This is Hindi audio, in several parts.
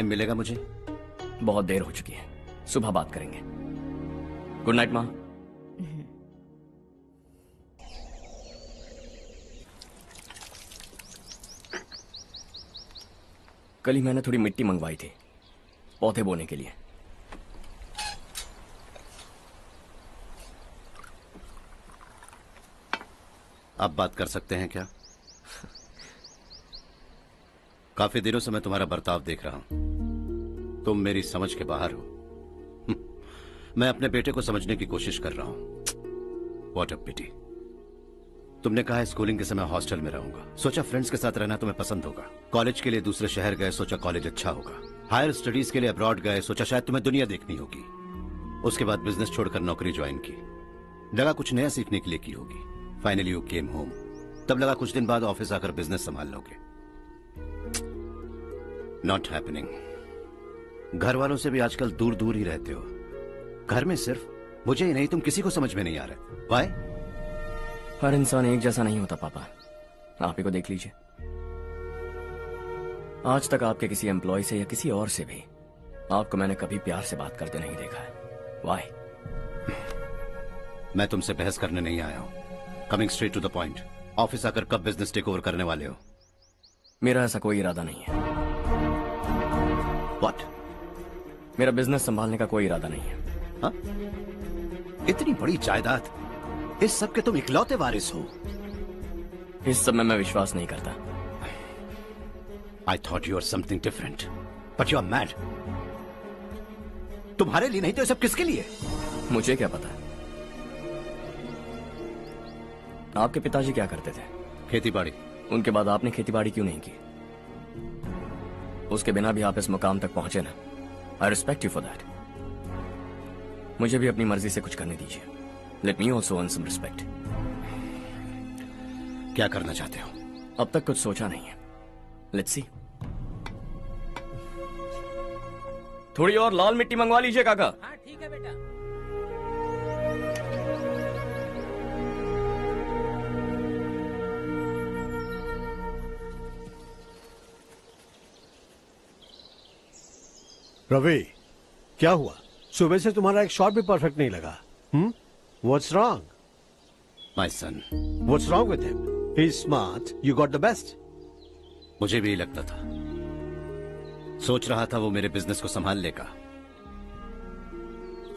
टाइम मिलेगा मुझे? बहुत देर हो चुकी है, सुबह बात करेंगे। गुड नाइट माँ। कल ही मैंने थोड़ी मिट्टी मंगवाई थी पौधे बोने के लिए। आप बात कर सकते हैं क्या? काफी दिनों से मैं तुम्हारा बर्ताव देख रहा हूं। तुम मेरी समझ के बाहर हो। मैं अपने बेटे को समझने की कोशिश कर रहा हूं। व्हाट अ पिटी। तुमने कहा स्कूलिंग के समय हॉस्टल में रहूंगा, सोचा फ्रेंड्स के साथ रहना तुम्हें पसंद होगा। कॉलेज के लिए दूसरे शहर गए, सोचा कॉलेज अच्छा होगा। हायर स्टडीज के लिए अब्रॉड गए, सोचा शायद तुम्हें दुनिया देखनी होगी। उसके बाद बिजनेस छोड़कर नौकरी ज्वाइन की, लगा कुछ नया सीखने के लिए की होगी। फाइनली यू केम होम, तब लगा कुछ दिन बाद ऑफिस आकर बिजनेस संभाल लोगे। Not happening. घर वालों से भी आजकल दूर दूर ही रहते हो। घर में सिर्फ मुझे ही नहीं, तुम किसी को समझ में नहीं आ रहे। वाई? हर इंसान एक जैसा नहीं होता पापा, आप ही को देख लीजिए। आज तक आपके किसी एम्प्लॉय से या किसी और से भी आपको मैंने कभी प्यार से बात करते नहीं देखा है। वाई? मैं तुमसे बहस करने नहीं आया हूं। Coming straight to the point, office आकर कब बिजनेस टेक ओवर करने वाले हो? मेरा ऐसा कोई इरादा नहीं है। व्हाट? मेरा बिजनेस संभालने का कोई इरादा नहीं है। हाँ? इतनी बड़ी जायदाद, इस सब के तुम इकलौते वारिस हो। इस सब में मैं विश्वास नहीं करता। I thought you were something different, but you are mad. तुम्हारे लिए नहीं तो ये सब किसके लिए? मुझे क्या पता। आपके पिताजी क्या करते थे? खेतीबाड़ी। उनके बाद आपने खेतीबाड़ी क्यों नहीं की? उसके बिना भी आप इस मुकाम तक पहुंचे ना। I respect you for that. मुझे भी अपनी मर्जी से कुछ करने दीजिए। Let me also earn some respect. क्या करना चाहते हो? अब तक कुछ सोचा नहीं है। Let's see. थोड़ी और लाल मिट्टी मंगवा लीजिए काका। हाँ ठीक है बेटा। रवि, क्या हुआ? सुबह से तुम्हारा एक शॉट भी परफेक्ट नहीं लगा। What's wrong? My son. What's wrong with him? He's smart. You got the best. मुझे भी लगता था। सोच रहा था वो मेरे बिजनेस को संभाल लेगा।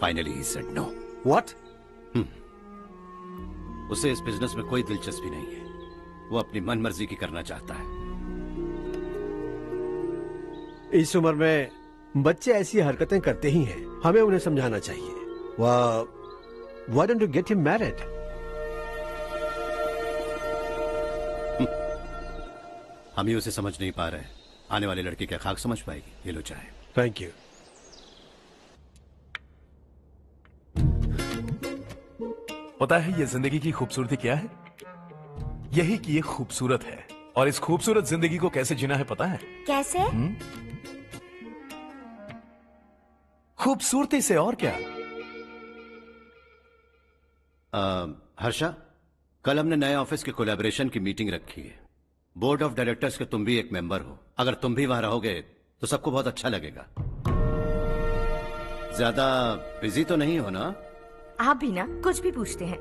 Finally he said no. What? उसे इस बिजनेस में कोई दिलचस्पी नहीं है। वो अपनी मनमर्जी की करना चाहता है। इस उम्र में बच्चे ऐसी हरकतें करते ही हैं। हमें उन्हें समझाना चाहिए। Why don't you get him married? हम ही उसे समझ नहीं पा रहे। आने वाली लड़की क्या खाक समझ पाएगी? ये लो चाहे। Thank you. पता है ये जिंदगी की खूबसूरती क्या है? यही कि ये खूबसूरत है, और इस खूबसूरत जिंदगी को कैसे जीना है पता है? कैसे? खूबसूरती से, और क्या। हर्षा, कल हमने नए ऑफिस के कोलैबोरेशन की मीटिंग रखी है। बोर्ड ऑफ डायरेक्टर्स के तुम भी एक मेंबर हो। अगर तुम भी वहां रहोगे तो सबको बहुत अच्छा लगेगा। ज्यादा बिजी तो नहीं हो ना? आप भी ना कुछ भी पूछते हैं।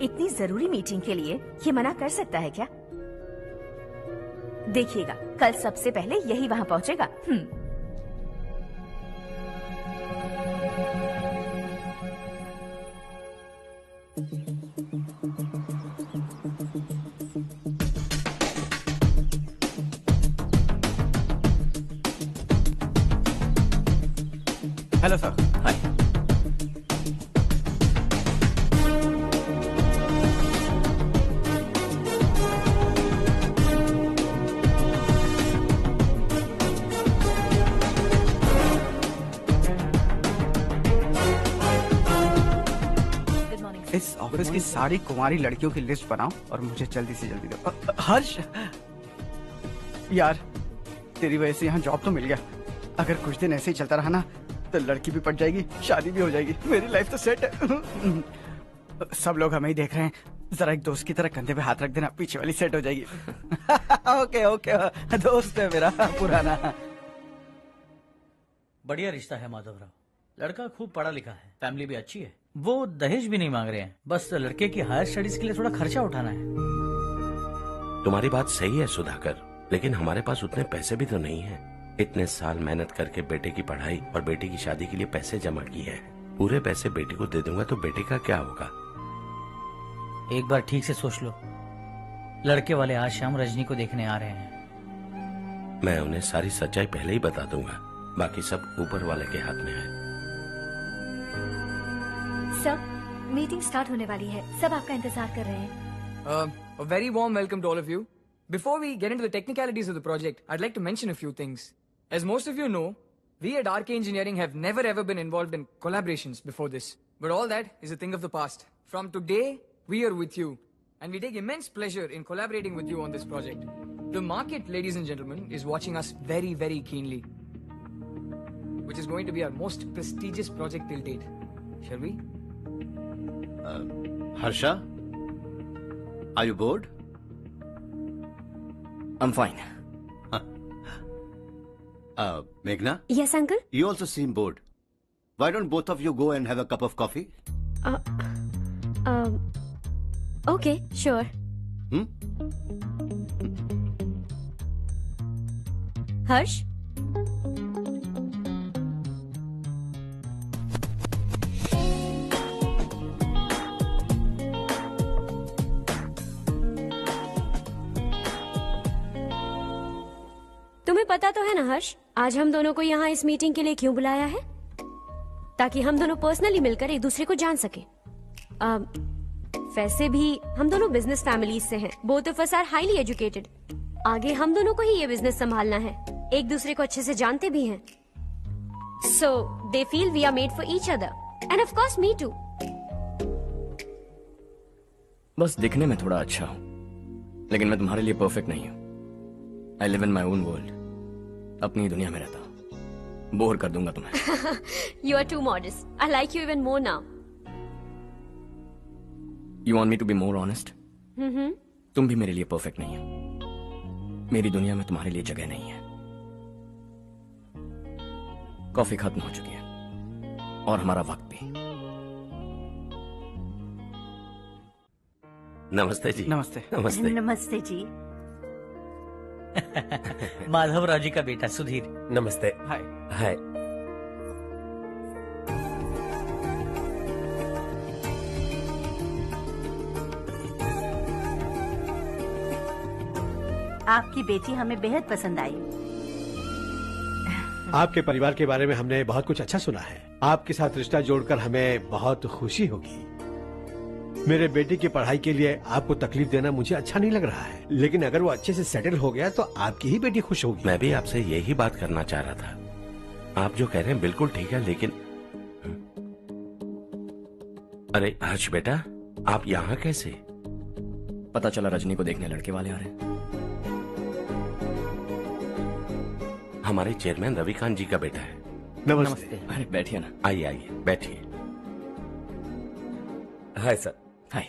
इतनी जरूरी मीटिंग के लिए ये मना कर सकता है क्या? देखिएगा, कल सबसे पहले यही वहां पहुंचेगा। Hello sir. हाय। इस ऑफिस की सारी कुंवारी लड़कियों की लिस्ट बनाओ और मुझे जल्दी से जल्दी दो। हर्ष, यार तेरी वजह से यहाँ जॉब तो मिल गया। अगर कुछ दिन ऐसे ही चलता रहा ना तो लड़की भी पट जाएगी, शादी भी हो जाएगी, मेरी लाइफ तो सेट है। सब लोग हमें ही देख रहे हैं, जरा एक दोस्त की तरह कंधे पे हाथ रख देना, पीछे वाली सेट हो जाएगी। ओके ओके, दोस्त है मेरा पुराना। बढ़िया रिश्ता है माधवराव। लड़का खूब पढ़ा लिखा है, फैमिली भी अच्छी है। वो दहेज भी नहीं मांग रहे हैं, बस लड़के की हायर स्टडीज के लिए थोड़ा खर्चा उठाना है। तुम्हारी बात सही है सुधाकर, लेकिन हमारे पास उतने पैसे भी तो नहीं है। इतने साल मेहनत करके बेटे की पढ़ाई और बेटे की शादी के लिए पैसे जमा किए हैं। पूरे पैसे बेटे को दे दूंगा तो बेटे का क्या होगा? एक बार ठीक से सोच लो, लड़के वाले आज शाम रजनी को देखने आ रहे हैं। मैं उन्हें सारी सच्चाई पहले ही बता दूंगा, बाकी सब ऊपर वाले के हाथ में है। सब मीटिंग स्टार्ट होने वाली है, सब आपका इंतजार कर रहे हैं। A very warm welcome to all of you. Before we get into the technicalities of the project, I'd like to mention a few things. As most of you know, we at RK Engineering have never ever been involved in collaborations before this. But all that is a thing of the past. From today, we are with you. And we take immense pleasure in collaborating with you on this project. The market, ladies and gentlemen, is watching us very, very keenly. Which is going to be our most prestigious project till date. Shall we? Harsha? Are you bored? I'm fine. Meghna? Yes, uncle. You also seem bored. Why don't both of you go and have a cup of coffee? Okay, sure. Harsh? तुम्हें पता तो है ना हर्ष, आज हम दोनों को यहाँ इस मीटिंग के लिए क्यों बुलाया है? ताकि हम दोनों पर्सनली मिलकर एक दूसरे को जान सके। वैसे भी हम दोनों बिजनेस फैमिलीज से हैं। Both of us are highly educated. आगे हम दोनों को ही ये बिजनेस संभालना है। एक दूसरे को अच्छे से जानते भी हैं। So they feel we are made for each other and of course me too. बस दिखने में थोड़ा अच्छा हूं, लेकिन मैं तुम्हारे लिए परफेक्ट नहीं हूं। I live in my own world. अपनी दुनिया में रहता हूं। बोर कर दूंगा तुम्हें। You are too modest. I like you even more now. You want me to be more honest? तुम भी मेरे लिए परफेक्ट नहीं हो। मेरी दुनिया में तुम्हारे लिए जगह नहीं है। कॉफी खत्म हो चुकी है और हमारा वक्त भी। नमस्ते जी। नमस्ते। नमस्ते। नमस्ते जी। माधवराव जी का बेटा सुधीर। नमस्ते। हाय। हाय। आपकी बेटी हमें बेहद पसंद आई। आपके परिवार के बारे में हमने बहुत कुछ अच्छा सुना है। आपके साथ रिश्ता जोड़कर हमें बहुत खुशी होगी। मेरे बेटे की पढ़ाई के लिए आपको तकलीफ देना मुझे अच्छा नहीं लग रहा है, लेकिन अगर वो अच्छे से सेटल हो गया तो आपकी ही बेटी खुश होगी। मैं भी आपसे यही बात करना चाह रहा था। आप जो कह रहे हैं बिल्कुल ठीक है, लेकिन अरे हर्ष बेटा, आप यहाँ कैसे? पता चला रजनी को देखने लड़के वाले आ रहे हैं। हमारे चेयरमैन रविकांत जी का बेटा है। नमस्ते। अरे बैठिए ना। आइए आइए बैठिए। Hi sir. हाय।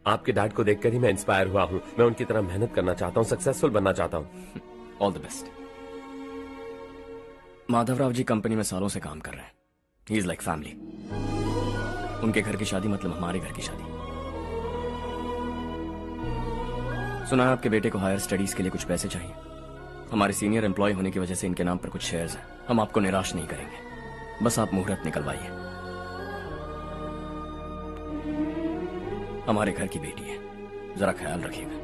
आपके डैड को देखकर ही मैं इंस्पायर हुआ हूँ। मैं उनकी तरह मेहनत करना चाहता हूँ, सक्सेसफुल बनना चाहता हूँ। All the best. Madhavrao ji company में सालों से काम कर रहे हैं। He is like family. उनके घर की शादी मतलब हमारे घर की शादी। सुना है आपके बेटे को हायर स्टडीज के लिए कुछ पैसे चाहिए। हमारे सीनियर एम्प्लॉय होने की वजह से इनके नाम पर कुछ शेयर्स हैं। हम आपको निराश नहीं करेंगे, बस आप मुहूर्त निकलवाइए। हमारे घर की बेटी है, जरा ख्याल रखिएगा।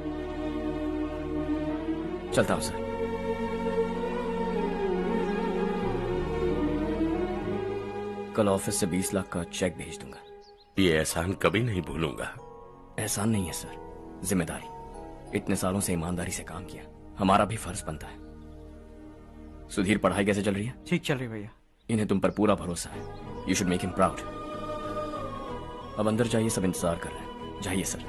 चलता हूं सर। कल ऑफिस से 20 लाख का चेक भेज दूंगा। ये एहसान कभी नहीं भूलूंगा। एहसान नहीं है सर, जिम्मेदारी। इतने सालों से ईमानदारी से काम किया, हमारा भी फर्ज बनता है। सुधीर, पढ़ाई कैसे चल रही है? ठीक चल रही भैया। इन्हें तुम पर पूरा भरोसा है। You should make him proud. अब अंदर जाइए, सब इंतजार कर रहे हैं। जाइए सर।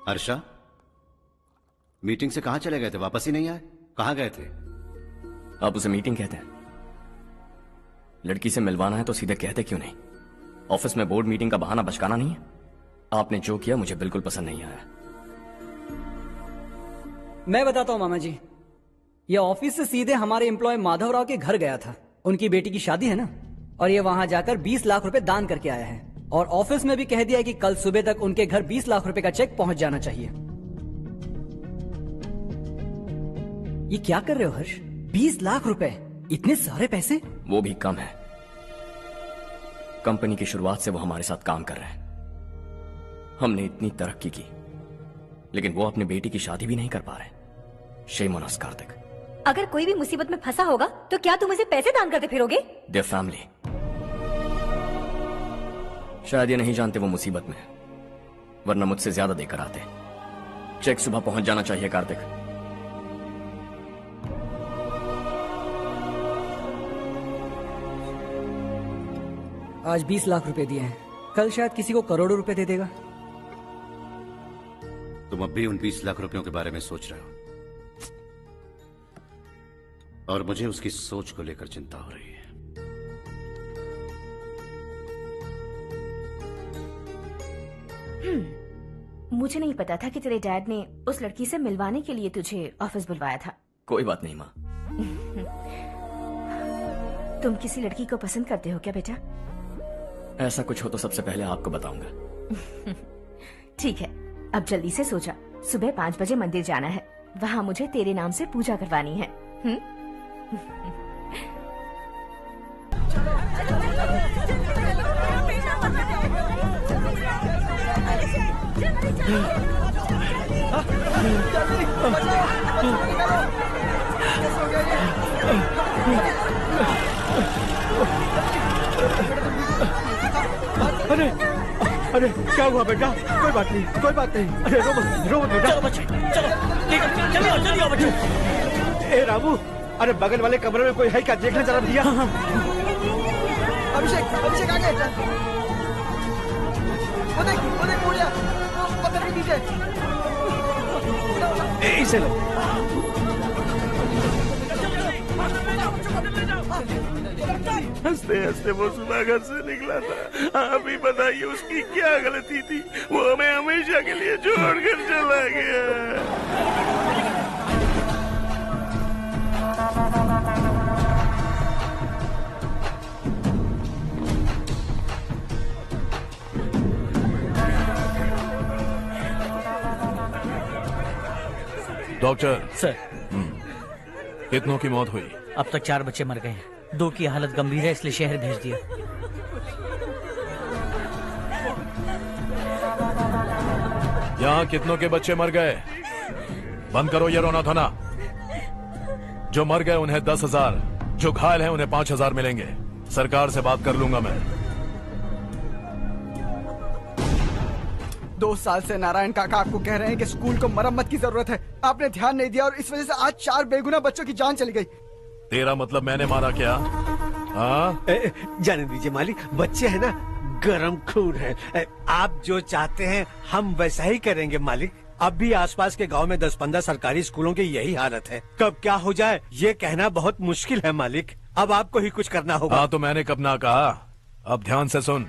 हर्षा, मीटिंग से कहां चले गए थे? वापस ही नहीं आए? कहां गए थे? आप उसे मीटिंग कहते हैं? लड़की से मिलवाना है तो सीधे कहते क्यों नहीं? ऑफिस में बोर्ड मीटिंग का बहाना बचकाना नहीं है। आपने जो किया मुझे बिल्कुल पसंद नहीं आया। मैं बताता हूँ मामा जी, ये ऑफिस से सीधे हमारे एम्प्लॉय माधव राव के घर गया था। उनकी बेटी की शादी है ना, और ये वहां जाकर 20 लाख रुपए दान करके आया है। और ऑफिस में भी कह दिया कि कल सुबह तक उनके घर 20 लाख रुपए का चेक पहुंच जाना चाहिए। ये क्या कर रहे हो हर्ष? 20 लाख रुपए, इतने सारे पैसे? वो भी कम है। कंपनी की शुरुआत से वो हमारे साथ काम कर रहे हैं। हमने इतनी तरक्की की, लेकिन वो अपनी बेटी की शादी भी नहीं कर पा रहे। Shame on us Kartik. अगर कोई भी मुसीबत में फंसा होगा तो क्या तुम उसे पैसे दान करते फिरोगे? Their family. शायद ये नहीं जानते वो मुसीबत में, वरना मुझसे ज्यादा देकर आते। चेक सुबह पहुंच जाना चाहिए कार्तिक। आज 20 लाख रुपए दिए हैं, कल शायद किसी को करोड़ों रुपए दे देगा। तुम अब भी उन 20 लाख रुपयों के बारे में सोच रहे हो, और मुझे उसकी सोच को लेकर चिंता हो रही है। मुझे नहीं पता था कि तेरे डैड ने उस लड़की से मिलवाने के लिए तुझे ऑफिस बुलवाया था। कोई बात नहीं माँ। तुम किसी लड़की को पसंद करते हो क्या बेटा? ऐसा कुछ हो तो सबसे पहले आपको बताऊंगा। ठीक है, अब जल्दी से सो जा। सुबह 5 बजे मंदिर जाना है, वहाँ मुझे तेरे नाम से पूजा करवानी है। अरे अरे क्या हुआ बेटा? कोई बात नहीं, कोई बात नहीं। अरे रो मत बेटा। चलो बच्चे, चलो जल्दी आओ बच्चे। ए रामू, अरे बगल वाले कमरे में कोई है क्या? देखना जरा भैया। अभिषेक आगे। वो देख मुड़िया, पत्थर के नीचे। इसे लो। हंसते हंसते वो सुधाकर से निकला था। आप ही बताइए उसकी क्या गलती थी? वो हमें हमेशा के लिए छोड़कर चला गया। डॉक्टर सर, कितनों की मौत हुई? अब तक 4 बच्चे मर गए हैं। 2 की हालत गंभीर है, इसलिए शहर भेज दिया। यहाँ कितनों के बच्चे मर गए? बंद करो ये रोना धोना। जो मर गए उन्हें 10,000, जो घायल हैं उन्हें 5,000 मिलेंगे। सरकार से बात कर लूंगा मैं। 2 साल से नारायण काका आपको कह रहे हैं कि स्कूल को मरम्मत की जरूरत है। आपने ध्यान नहीं दिया और इस वजह से आज 4 बेगुनाह बच्चों की जान चली गई। तेरा मतलब मैंने मारा क्या? हाँ, जाने दीजिए मालिक, बच्चे हैं ना, गरम खून है। आप जो चाहते हैं हम वैसा ही करेंगे मालिक। अब भी आसपास के गांव में 10-15 सरकारी स्कूलों की यही हालत है। कब क्या हो जाए ये कहना बहुत मुश्किल है मालिक। अब आपको ही कुछ करना होगा। हाँ तो मैंने कब ना कहा। अब ध्यान से सुन,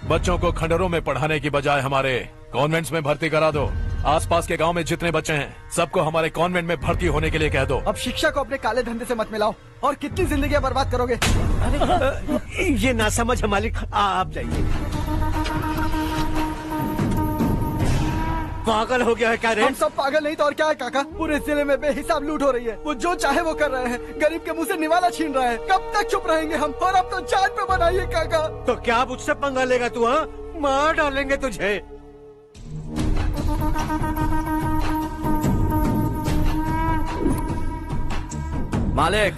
बच्चों को खंडरों में पढ़ाने की बजाय हमारे कॉन्वेंट्स में भर्ती करा दो। आसपास के गांव में जितने बच्चे हैं सबको हमारे कॉन्वेंट में भर्ती होने के लिए कह दो। अब शिक्षा को अपने काले धंधे से मत मिलाओ। और कितनी जिंदगियां बर्बाद करोगे? ये ना समझ है मालिक, आप जाइए। पागल हो गया है क्या रे? हम सब पागल नहीं तो और क्या है काका? पूरे जिले में बेहिसाब लूट हो रही है। वो जो चाहे वो कर रहे हैं, गरीब के मुंह से निवाला छीन रहे हैं। कब तक चुप रहेंगे हम? और अब तो जान पे बनाइए काका। तो क्या आप उससे पंगा लेगा तू? हाँ, मार डालेंगे तुझे। मालिक,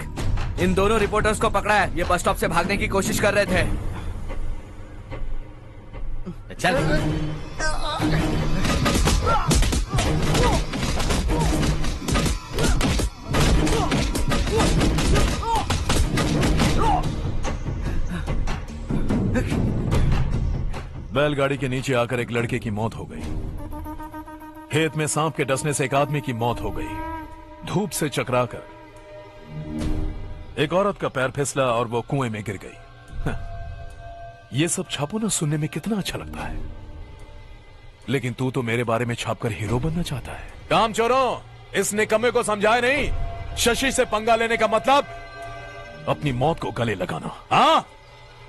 इन दोनों रिपोर्टर्स को पकड़ा है। ये बस स्टॉप से भागने की कोशिश कर रहे थे। चल। बैलगाड़ी के नीचे आकर एक लड़के की मौत हो गई। खेत में सांप के डसने से एक आदमी की मौत हो गई। धूप से चकराकर एक औरत का पैर फिसला और वो कुएं में गिर गई। ये सब छापो ना, सुनने में कितना अच्छा लगता है, लेकिन तू तो मेरे बारे में छापकर हीरो बनना चाहता है। काम चोरों, इस निकम्मे को समझाए नहीं? शशि से पंगा लेने का मतलब अपनी मौत को गले लगाना। हाँ,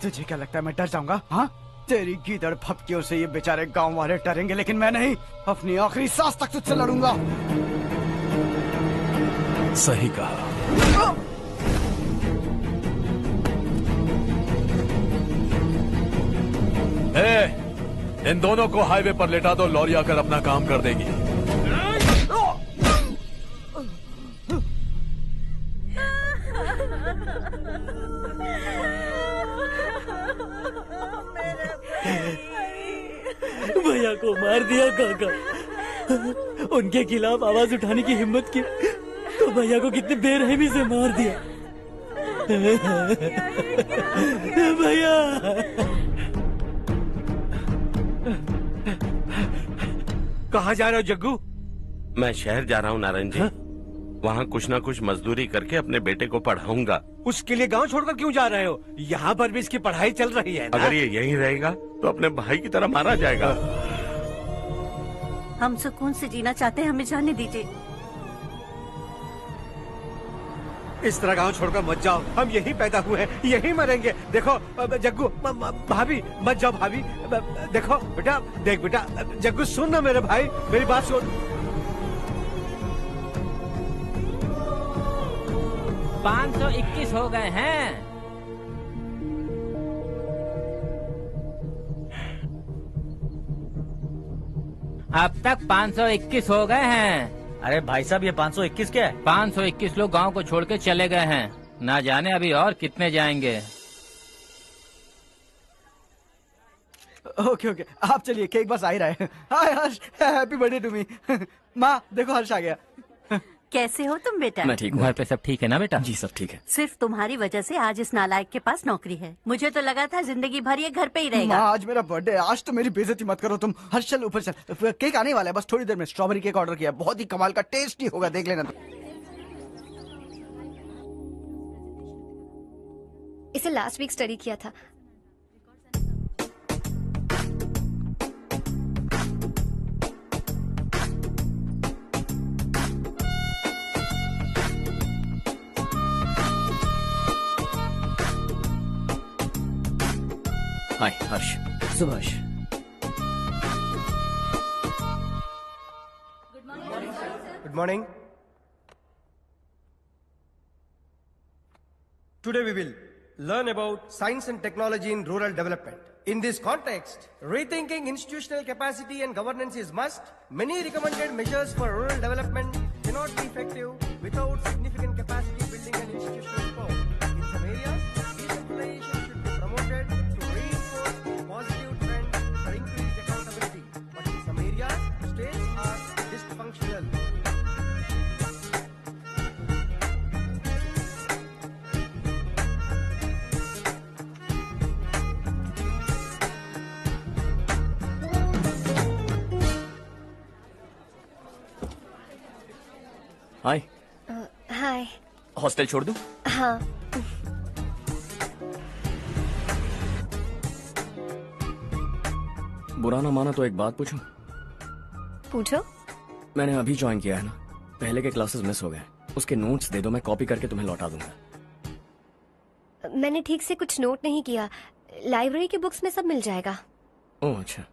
तुझे क्या लगता है मैं डर जाऊंगा? हाँ, तेरी गीदड़ फपकियों से ये बेचारे गांव वाले डरेंगे, लेकिन मैं नहीं। अपनी आखिरी सांस तक तुझसे लड़ूंगा। सही कहा। इन दोनों को हाईवे पर लेटा दो, लॉरी आकर अपना काम कर देगी। भैया को मार दिया काका। उनके खिलाफ आवाज उठाने की हिम्मत की तो भैया को कितनी बेरहमी से मार दिया। भैया कहाँ जा रहे हो जग्गू? मैं शहर जा रहा हूँ नारायण जी। वहाँ कुछ ना कुछ मजदूरी करके अपने बेटे को पढ़ाऊंगा। उसके लिए गांव छोड़कर क्यों जा रहे हो? यहाँ पर भी इसकी पढ़ाई चल रही है ना? अगर ये यहीं रहेगा तो अपने भाई की तरह मारा जाएगा। हम सुकून से जीना चाहते हैं, हमें जाने दीजिए। इस तरह गांव छोड़कर मत जाओ, हम यहीं पैदा हुए हैं, यहीं मरेंगे। देखो जग्गू, भाभी मत जाओ भाभी। देखो बेटा, देख बेटा, जग्गू सुन ना मेरे भाई, मेरी बात सुन। 521 हो गए हैं। अब तक 521 हो गए हैं। अरे भाई साहब, ये 521 क्या है? 521 लोग गांव को छोड़ के चले गए हैं। ना जाने अभी और कितने जाएंगे। ओके ओके, आप चलिए, केक बस आ ही रहा है। हाय हर्ष, हैप्पी बर्थडे टू मी। माँ देखो, हर्ष आ गया। कैसे हो तुम बेटा? मैं ठीक हूँ। घर पे सब ठीक है ना बेटा? जी सब ठीक है। सिर्फ तुम्हारी वजह से आज इस नालायक के पास नौकरी है। मुझे तो लगा था जिंदगी भर ये घर पे ही रहेगा। माँ आज मेरा बर्थडे है, आज तो मेरी बेइज्जती मत करो तुम। हर्ष चल ऊपर चल, केक आने वाला है बस थोड़ी देर में। स्ट्रॉबेरी केक ऑर्डर किया, बहुत ही कमाल का, टेस्टी होगा, देख लेना। इसे लास्ट वीक स्टडी किया था। हाय हर्ष। Subhash. Good morning. Today we will learn about science and technology in rural development. In this context, rethinking institutional capacity and governance is must. Many recommended measures for rural development cannot be effective without significant capacity building and institutional support. In some areas, decentralization should be promoted to reinforce positive trends for increased accountability. But in some areas, states are dysfunctional. Hi. Hi. Hostel छोड़ दूं? हाँ। बुरा ना माना तो एक बात पूछूं? पूछो। मैंने अभी ज्वाइन किया है ना, पहले के क्लासेस मिस हो गए। उसके नोट्स दे दो, मैं कॉपी करके तुम्हें लौटा दूंगा। मैंने ठीक से कुछ नोट नहीं किया। लाइब्रेरी के बुक्स में सब मिल जाएगा। ओह अच्छा।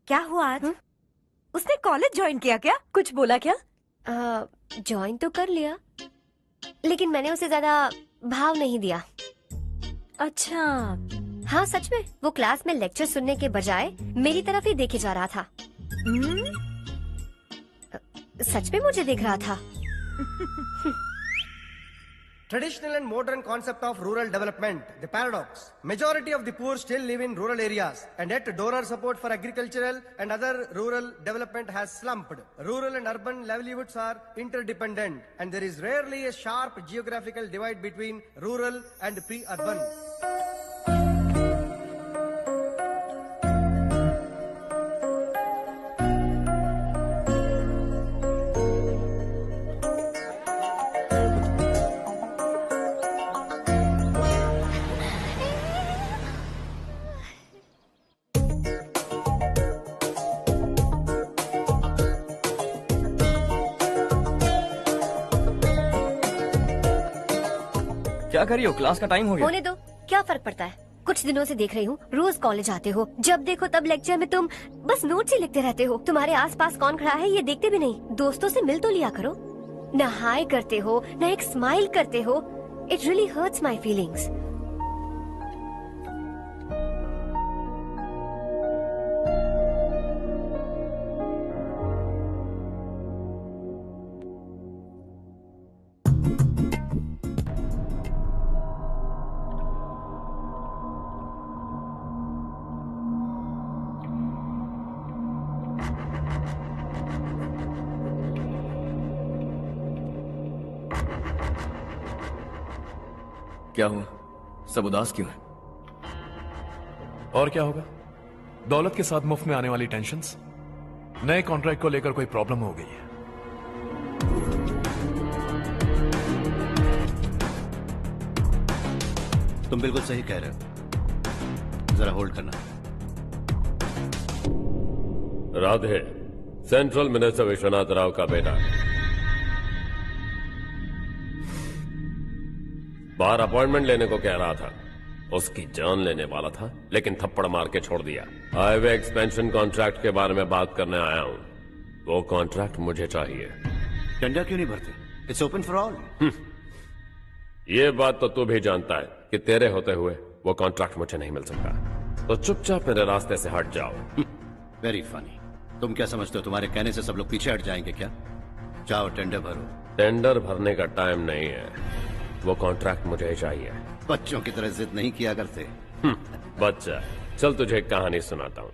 क्या हुआ आज? उसने कॉलेज ज्वाइन किया क्या? कुछ बोला क्या? ज्वाइन तो कर लिया, लेकिन मैंने उसे ज्यादा भाव नहीं दिया। अच्छा। हाँ सच में, वो क्लास में लेक्चर सुनने के बजाय मेरी तरफ ही देखे जा रहा था। सच में मुझे देख रहा था। Traditional and modern concept of rural development, the paradox. Majority of the poor still live in rural areas, and yet donor support for agricultural and other rural development has slumped. Rural and urban livelihoods are interdependent, and there is rarely a sharp geographical divide between rural and pre-urban. क्या कर रही हो? क्लास का टाइम हो गया। होने दो, क्या फर्क पड़ता है? कुछ दिनों से देख रही हूँ, रोज कॉलेज आते हो, जब देखो तब लेक्चर में तुम बस नोट्स ही लिखते रहते हो। तुम्हारे आसपास कौन खड़ा है ये देखते भी नहीं। दोस्तों से मिल तो लिया करो। न हाय करते हो, न एक स्माइल करते हो। It really hurts my feelings. क्या हुआ? सब उदास क्यों है? और क्या होगा? दौलत के साथ मुफ्त में आने वाली टेंशन्स। नए कॉन्ट्रैक्ट को लेकर कोई प्रॉब्लम हो गई है। तुम बिल्कुल सही कह रहे हो। जरा होल्ड करना। राधे, सेंट्रल मिनिस्टर विश्वनाथ राव का बेटा बाहर अपॉइंटमेंट लेने को कह रहा था। उसकी जान लेने वाला था, लेकिन थप्पड़ मार के छोड़ दिया। हाईवे एक्सपेंशन कॉन्ट्रैक्ट के बारे में बात करने आया हूं। वो कॉन्ट्रैक्ट मुझे चाहिए। टेंडर क्यों नहीं भरते? It's open for all. ये बात तो तू भी जानता है कि तेरे होते हुए वो कॉन्ट्रैक्ट मुझे नहीं मिल सकता। तो चुपचाप मेरे रास्ते से हट जाओ। Very funny. तुम क्या समझते हो तुम्हारे कहने से सब लोग पीछे हट जाएंगे क्या? जाओ टेंडर भरो। टेंडर भरने का टाइम नहीं है। वो कॉन्ट्रैक्ट मुझे ही चाहिए। बच्चों की तरह जिद नहीं किया करते। बच्चा, चल तुझे एक कहानी सुनाता हूँ।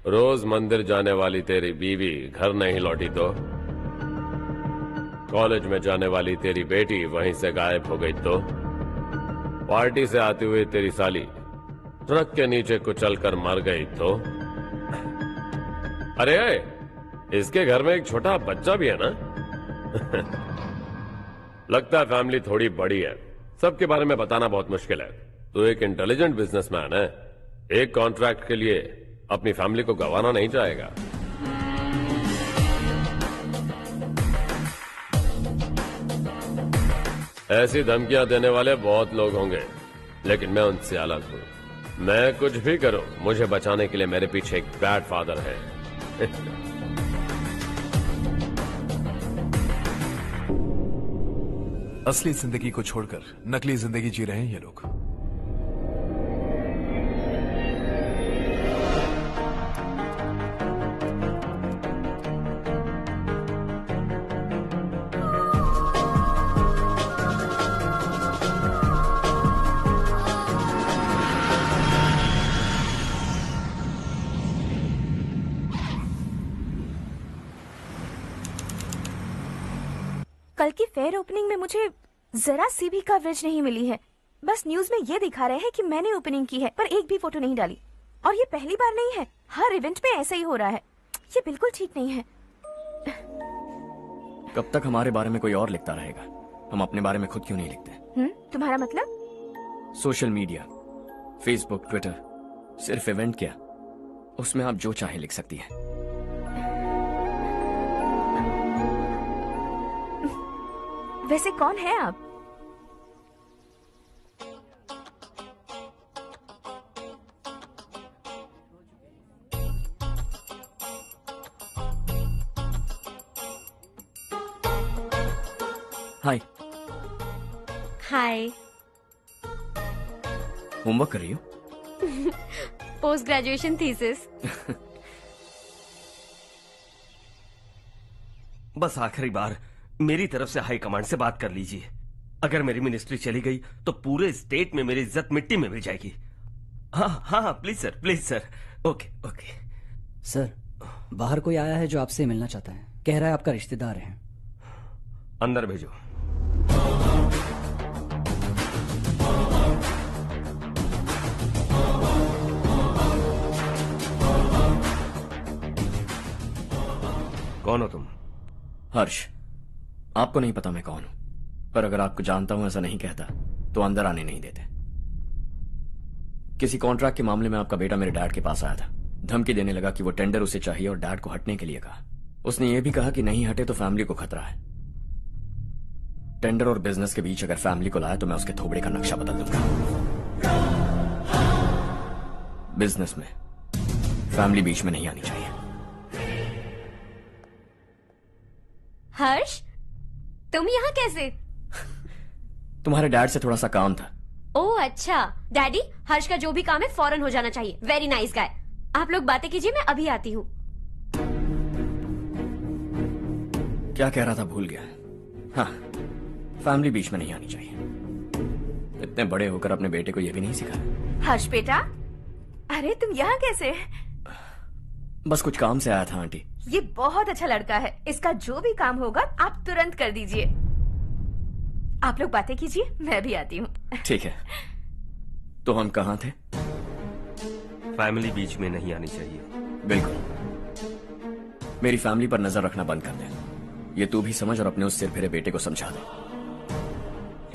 रोज मंदिर जाने वाली तेरी बीवी घर नहीं लौटी तो, कॉलेज में जाने वाली तेरी बेटी वहीं से गायब हो गई तो, पार्टी से आती हुई तेरी साली ट्रक के नीचे कुचलकर मर गई तो। अरे इसके घर में एक छोटा बच्चा भी है ना। लगता है फैमिली थोड़ी बड़ी है। सबके बारे में बताना बहुत मुश्किल है। तो एक इंटेलिजेंट बिजनेसमैन है, एक कॉन्ट्रैक्ट के लिए अपनी फैमिली को गंवाना नहीं चाहेगा। ऐसी धमकियां देने वाले बहुत लोग होंगे, लेकिन मैं उनसे अलग हूं। मैं कुछ भी करूं, मुझे बचाने के लिए मेरे पीछे एक बैड फादर है। असली जिंदगी को छोड़कर नकली जिंदगी जी रहे हैं ये लोग। कल की फेयर ओपनिंग में मुझे जरा सी भी कवरेज नहीं मिली है। बस न्यूज में ये दिखा रहे हैं कि मैंने ओपनिंग की है, पर एक भी फोटो नहीं डाली। और ये पहली बार नहीं है, हर इवेंट में ऐसा ही हो रहा है। ये बिल्कुल ठीक नहीं है। कब तक हमारे बारे में कोई और लिखता रहेगा? हम अपने बारे में खुद क्यों नहीं लिखते? तुम्हारा मतलब? सोशल मीडिया, फेसबुक, ट्विटर, सिर्फ इवेंट क्या, उसमें आप जो चाहे लिख सकती हैं। वैसे कौन है आप? हाय। हाय। होमवर्क कर रही हो? Post graduation thesis. बस आखिरी बार मेरी तरफ से हाई कमांड से बात कर लीजिए। अगर मेरी मिनिस्ट्री चली गई तो पूरे स्टेट में मेरी इज्जत मिट्टी में मिल जाएगी। हाँ हाँ हाँ, please sir, please sir. Okay okay sir, बाहर कोई आया है जो आपसे मिलना चाहता है। कह रहा है आपका रिश्तेदार है। अंदर भेजो। कौन हो तुम? हर्ष। आपको नहीं पता मैं कौन हूं, पर अगर आपको जानता हूं ऐसा नहीं कहता तो अंदर आने नहीं देते। किसी कॉन्ट्रैक्ट के मामले में आपका बेटा मेरे डैड के पास आया था। धमकी देने लगा कि वो टेंडर उसे चाहिए और डैड को हटने के लिए कहा। उसने ये भी कहा कि नहीं हटे तो फैमिली को खतरा है। टेंडर और बिजनेस के बीच अगर फैमिली को लाया तो मैं उसके थोबड़े का नक्शा बदल दूंगा। बिजनेस में फैमिली बीच में नहीं आनी चाहिए। हर्ष, तुम यहाँ कैसे? तुम्हारे डैड से थोड़ा सा काम था। ओह अच्छा, डैडी, हर्ष का जो भी काम है फौरन हो जाना चाहिए। Very nice guy. आप लोग बातें कीजिए, मैं अभी आती हूँ। क्या कह रहा था भूल गया। हाँ, फैमिली बीच में नहीं आनी चाहिए। इतने बड़े होकर अपने बेटे को यह भी नहीं सिखाया। हर्ष बेटा, अरे तुम यहाँ कैसे? बस कुछ काम से आया था आंटी। ये बहुत अच्छा लड़का है, इसका जो भी काम होगा आप तुरंत कर दीजिए। आप लोग बातें कीजिए, मैं भी आती हूँ। ठीक है। तो हम कहाँ थे? फैमिली बीच में नहीं आनी चाहिए। बिल्कुल। मेरी फैमिली पर नजर रखना बंद कर दे। ये तू भी समझ और अपने उस सिर फिरे बेटे को समझा दे।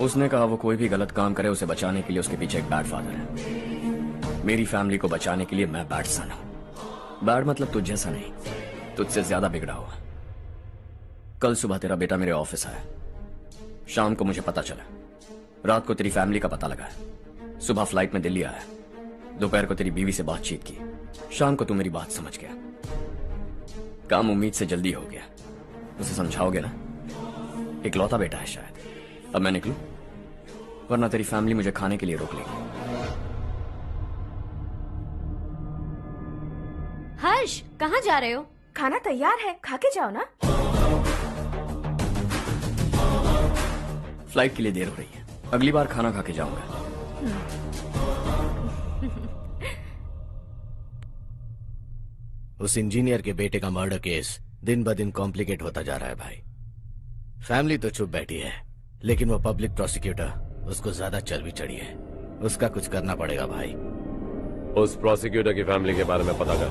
उसने कहा वो कोई भी गलत काम करे उसे बचाने के लिए उसके पीछे एक बैड फादर है। मेरी फैमिली को बचाने के लिए मैं बैड सन हूं। बैड मतलब तुझ जैसा नहीं, तुझसे ज्यादा बिगड़ा हुआ। कल सुबह तेरा बेटा मेरे ऑफिस आया। शाम को मुझे पता चला। रात को तेरी फैमिली का पता लगा। सुबह फ्लाइट में दिल्ली आया। दोपहर को तेरी बीवी से बातचीत की। शाम को तू मेरी बात समझ गया। काम उम्मीद से जल्दी हो गया। उसे समझाओगे ना? इकलौता बेटा है शायद। अब मैं निकलूं, वरना तेरी फैमिली मुझे खाने के लिए रोक लेगी। हर्ष, कहाँ जा रहे हो? खाना तैयार है, खा के जाओ ना। फ्लाइट के लिए देर हो रही है, अगली बार खाना खा के जाऊंगा। उस इंजीनियर के बेटे का मर्डर केस दिन ब दिन कॉम्प्लिकेट होता जा रहा है भाई। फैमिली तो चुप बैठी है, लेकिन वो पब्लिक प्रोसिक्यूटर उसको ज्यादा चल भी चढ़ी है। उसका कुछ करना पड़ेगा भाई। उस प्रोसिक्यूटर की फैमिली के बारे में पता कर।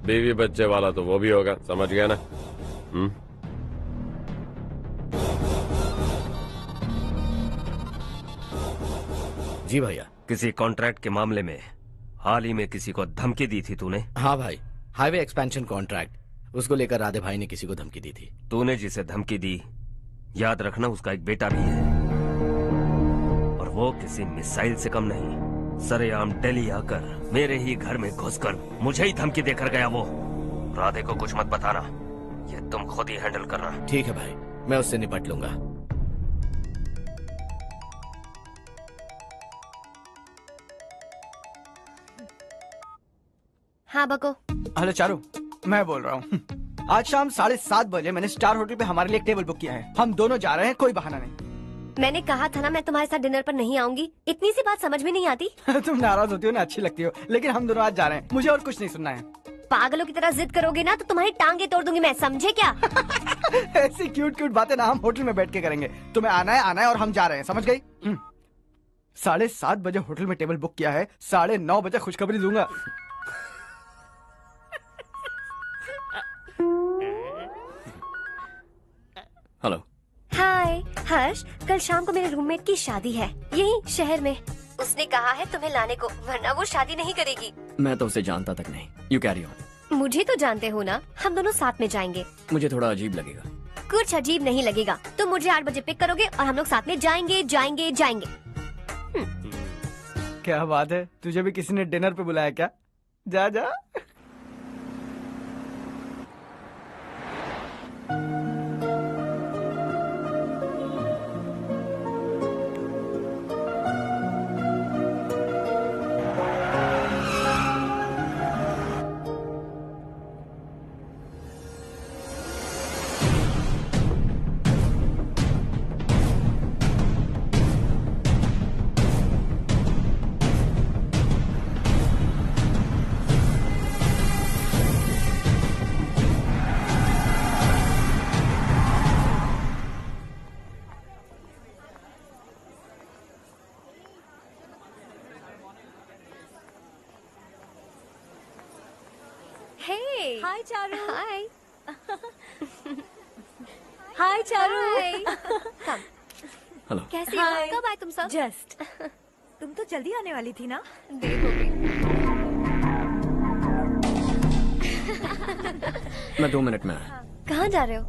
बीवी बच्चे वाला तो वो भी होगा, समझ गया ना? जी भैया। किसी कॉन्ट्रैक्ट के मामले में हाल ही में किसी को धमकी दी थी तूने? हाँ भाई, हाईवे एक्सपेंशन कॉन्ट्रैक्ट, उसको लेकर राधे भाई ने किसी को धमकी दी थी। तूने जिसे धमकी दी, याद रखना उसका एक बेटा भी है, और वो किसी मिसाइल से कम नहीं। सरेआम दिल्ली आकर मेरे ही घर में घुसकर मुझे ही धमकी देकर गया वो। राधे को कुछ मत बताना, ये तुम खुद ही हैंडल करना। ठीक है भाई, मैं उससे निपट लूंगा। हाँ बको। हेलो चारू, मैं बोल रहा हूँ। आज शाम 7:30 बजे मैंने स्टार होटल पे हमारे लिए एक टेबल बुक किया है। हम दोनों जा रहे हैं, कोई बहाना नहीं। मैंने कहा था ना मैं तुम्हारे साथ डिनर पर नहीं आऊंगी। इतनी सी बात समझ में नहीं आती? तुम नाराज होती हो ना, अच्छी लगती हो, लेकिन हम दोनों आज जा रहे हैं। मुझे और कुछ नहीं सुनना है। पागलों की तरह जिद करोगे ना तो तुम्हारी टांगे तोड़ दूंगी मैं, समझे क्या? ऐसी क्यूट क्यूट बातें ना हम होटल में बैठ के करेंगे। तुम्हें आना है और हम जा रहे हैं, समझ गई? 7:30 बजे होटल में टेबल बुक किया है, 9:30 बजे खुशखबरी दूंगा। हेलो। हाय हर्ष, कल शाम को मेरे रूममेट की शादी है यही शहर में। उसने कहा है तुम्हें लाने को, वरना वो शादी नहीं करेगी। मैं तो उसे जानता तक नहीं। You carry on. मुझे तो जानते हो ना, हम दोनों साथ में जाएंगे। मुझे थोड़ा अजीब लगेगा। कुछ अजीब नहीं लगेगा। तुम मुझे 8 बजे पिक करोगे और हम लोग साथ में जाएंगे जाएंगे जाएंगे। क्या बात है, तुझे भी किसी ने डिनर पे बुलाया क्या? जा जा। हाय चारू। हाय। हाय चारू। हेलो। कैसी हो? कब आए तुम सब? जस्ट। तुम तो जल्दी आने वाली थी ना? देर हो गई। मैं 2 मिनट में आया। कहाँ जा रहे हो?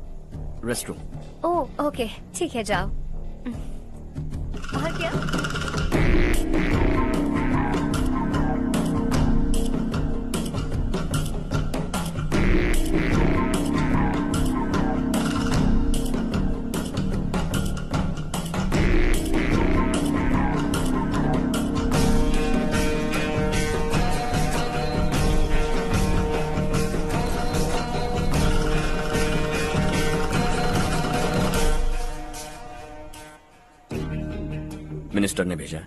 Rest room. ओह ओके, ठीक है जाओ। और क्या? मिनिस्टर ने भेजा।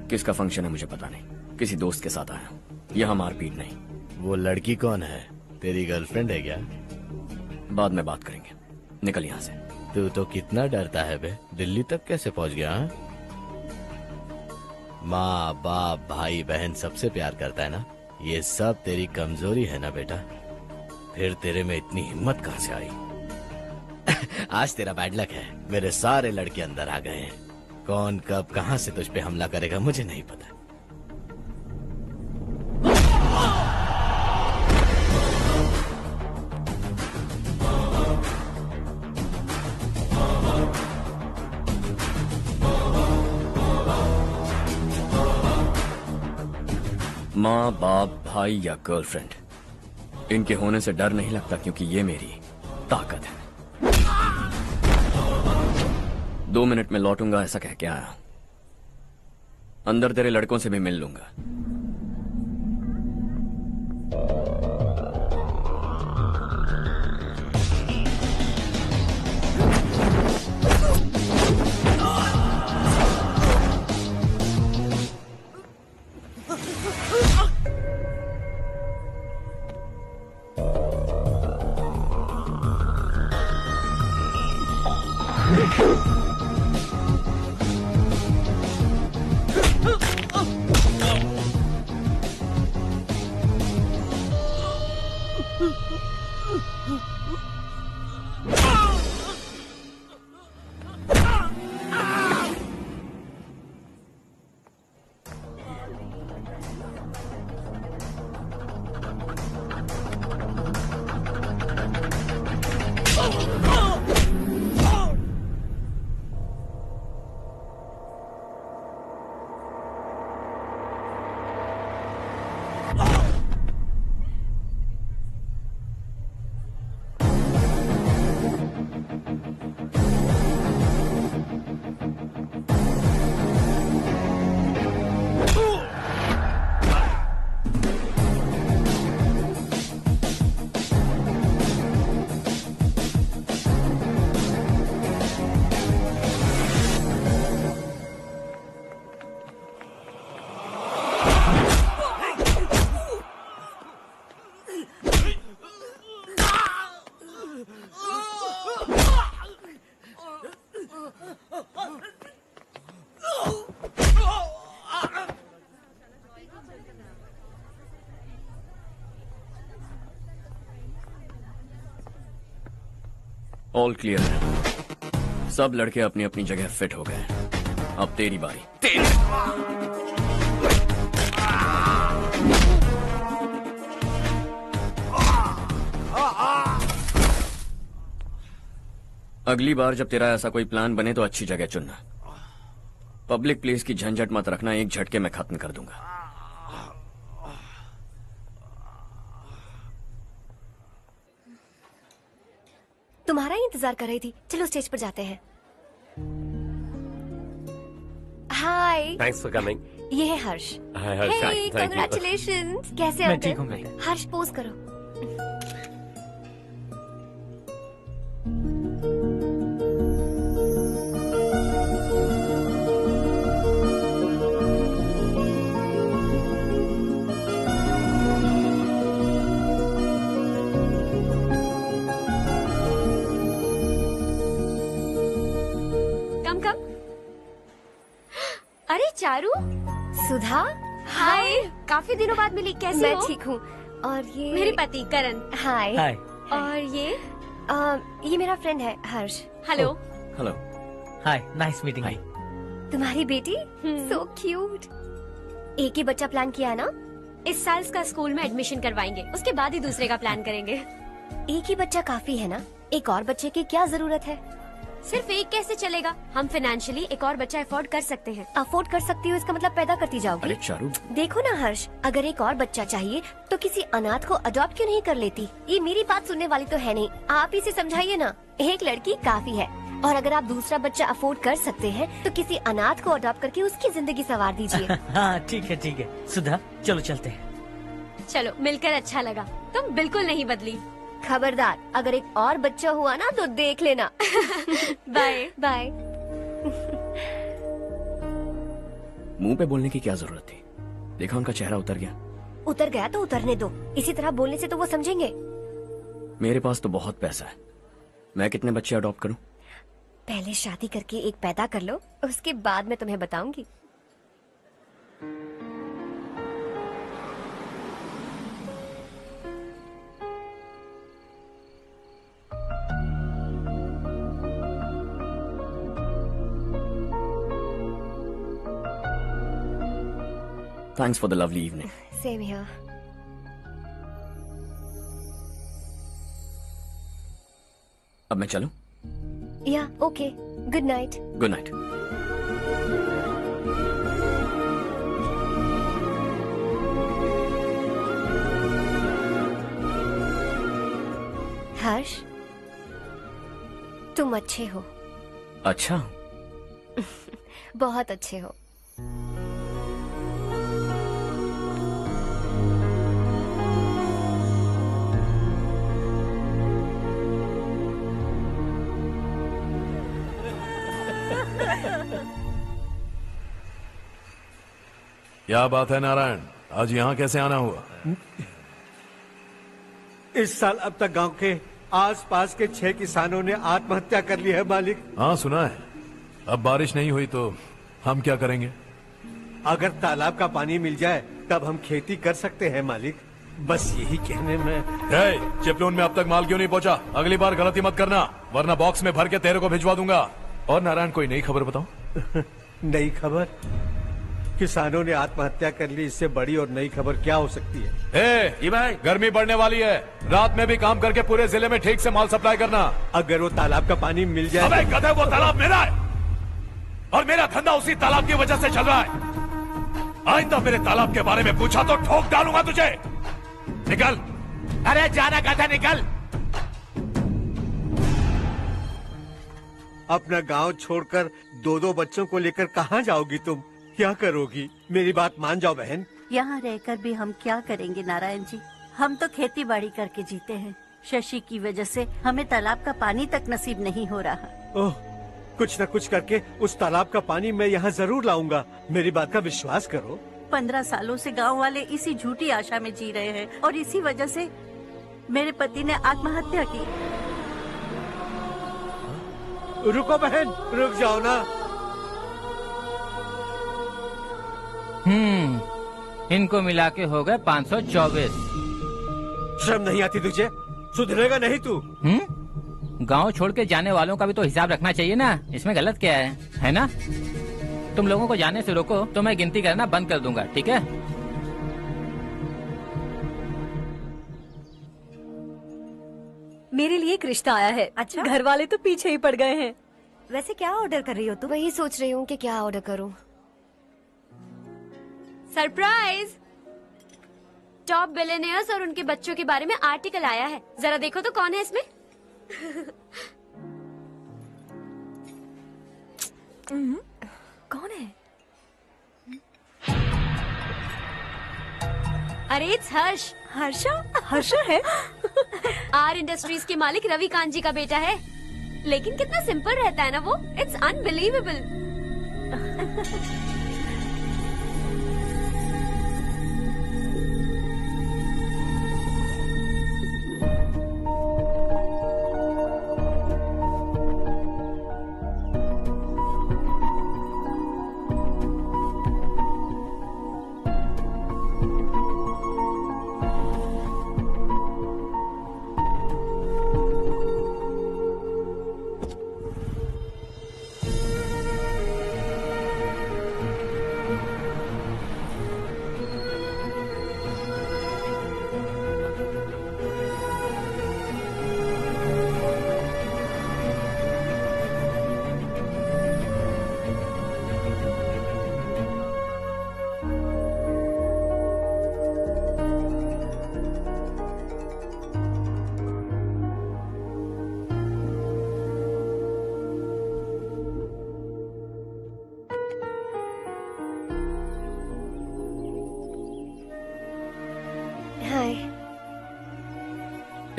किसका फंक्शन है मुझे पता नहीं, किसी दोस्त के साथ आया। यहाँ मारपीट नहीं। वो लड़की कौन है? तेरी गर्लफ्रेंड है क्या? बाद में बात करेंगे, निकल यहाँ से। तू तो कितना डरता है बे, दिल्ली तक कैसे पहुँच गया? हाँ? माँ बाप भाई बहन सबसे प्यार करता है ना, ये सब तेरी कमजोरी है ना बेटा। फिर तेरे में इतनी हिम्मत कहाँ से आई? आज तेरा बैड लक है, मेरे सारे लड़के अंदर आ गए हैं। कौन कब कहां से तुझ पे हमला करेगा मुझे नहीं पता। माँ बाप भाई या गर्लफ्रेंड, इनके होने से डर नहीं लगता, क्योंकि ये मेरी ताकत है। 2 मिनट में लौटूंगा ऐसा कह के आया। अंदर तेरे लड़कों से भी मिल लूंगा। ऑल क्लियर है। सब लड़के अपनी अपनी जगह फिट हो गए। अब तेरी बारी। अगली बार जब तेरा ऐसा कोई प्लान बने तो अच्छी जगह चुनना। पब्लिक प्लेस की झंझट मत रखना, एक झटके में खत्म कर दूंगा। तुम्हारा ही इंतजार कर रही थी। चलो स्टेज पर जाते हैं। हाय। Thanks for coming. ये है Harsh. Hi Harsh, thank you. Congratulations. कैसे मैं हो? ठीक हूँ बेटा। हर्ष पोज करो। अरे चारू, सुधा, हाय। काफी दिनों बाद मिली, कैसी हो? मैं ठीक हूँ। और ये मेरे पति करण। हाय। हाय। और ये मेरा फ्रेंड है हर्ष। हेलो। हेलो। हाय, नाइस मीटिंग। तुम्हारी बेटी सो क्यूट। एक ही बच्चा प्लान किया है ना? इस साल इसका स्कूल में एडमिशन करवाएंगे, उसके बाद ही दूसरे का प्लान करेंगे। एक ही बच्चा काफी है ना? एक और बच्चे की क्या जरूरत है? सिर्फ एक कैसे चलेगा? हम फाइनेंशियली एक और बच्चा अफोर्ड कर सकते हैं। अफोर्ड कर सकती हो इसका मतलब पैदा करती जाओगी। अरे चारू, देखो ना हर्ष, अगर एक और बच्चा चाहिए तो किसी अनाथ को अडॉप्ट क्यों नहीं कर लेती? ये मेरी बात सुनने वाली तो है नहीं, आप इसे समझाइए ना। एक लड़की काफी है, और अगर आप दूसरा बच्चा अफोर्ड कर सकते हैं तो किसी अनाथ को अडॉप्ट करके उसकी जिंदगी संवार दीजिए। हाँ ठीक है सुधा, चलो चलते हैं। चलो, मिलकर अच्छा लगा। तुम बिल्कुल नहीं बदली। खबरदार, अगर एक और बच्चा हुआ ना तो देख लेना। Bye bye. मुंह पे बोलने की क्या जरूरत थी? देखा उनका चेहरा उतर गया। उतर गया तो उतरने दो, इसी तरह बोलने से तो वो समझेंगे। मेरे पास तो बहुत पैसा है, मैं कितने बच्चे अडॉप्ट करूं? पहले शादी करके एक पैदा कर लो, उसके बाद मैं तुम्हें बताऊंगी। Thanks for the lovely evening. Same here. अब मैं चलूं? Yeah, okay. Good night. Good night. हर्ष, तुम अच्छे हो। अच्छा? बहुत अच्छे हो। क्या बात है नारायण, आज यहाँ कैसे आना हुआ? इस साल अब तक गांव के आसपास के 6 किसानों ने आत्महत्या कर ली है मालिक। हाँ सुना है। अब बारिश नहीं हुई तो हम क्या करेंगे? अगर तालाब का पानी मिल जाए तब हम खेती कर सकते हैं मालिक। बस यही कहने में। चिपलून में अब तक माल क्यों नहीं पहुंचा? अगली बार गलती मत करना, वरना बॉक्स में भर के तेरे को भिजवा दूंगा। और नारायण, कोई नई खबर बताऊं? नई खबर? किसानों ने आत्महत्या कर ली, इससे बड़ी और नई खबर क्या हो सकती है? जी भाई, गर्मी बढ़ने वाली है, रात में भी काम करके पूरे जिले में ठीक से माल सप्लाई करना। अगर वो तालाब का पानी मिल जाए। अबे गधे, वो तालाब मेरा है और मेरा धंधा उसी तालाब की वजह से चल रहा है। आइंदा मेरे तालाब के बारे में पूछा तो ठोक डालूंगा तुझे। निकल। अरे जाना गधा, निकल। अपना गांव छोड़कर 2-2 बच्चों को लेकर कहाँ जाओगी तुम? क्या करोगी? मेरी बात मान जाओ बहन। यहाँ रहकर भी हम क्या करेंगे नारायण जी? हम तो खेती बाड़ी करके जीते हैं। शशि की वजह से हमें तालाब का पानी तक नसीब नहीं हो रहा। ओह, कुछ न कुछ करके उस तालाब का पानी मैं यहाँ जरूर लाऊंगा। मेरी बात का विश्वास करो। 15 सालों से गांव वाले इसी झूठी आशा में जी रहे हैं और इसी वजह से मेरे पति ने आत्महत्या की। रुको बहन, रुक जाओ ना। इनको मिला के हो गए 524। शर्म नहीं आती तुझे? सुधरेगा नहीं तू? गांव छोड़ के जाने वालों का भी तो हिसाब रखना चाहिए ना। इसमें गलत क्या है ना? तुम लोगों को जाने से रोको तो मैं गिनती करना बंद कर दूंगा, ठीक है? मेरे लिए एक रिश्ता आया है। अच्छा? घर वाले तो पीछे ही पड़ गए हैं। वैसे क्या ऑर्डर कर रही हो तुम? वही सोच रही हूँ कि क्या ऑर्डर करूँ। सरप्राइज! टॉप बिलियनियर्स और उनके बच्चों के बारे में आर्टिकल आया है, जरा देखो तो कौन है इसमें। कौन है? अरे इट्स हर्ष। हर्षा है? आर इंडस्ट्रीज के मालिक रवि कांत जी का बेटा है। लेकिन कितना सिंपल रहता है ना वो, it's unbelievable.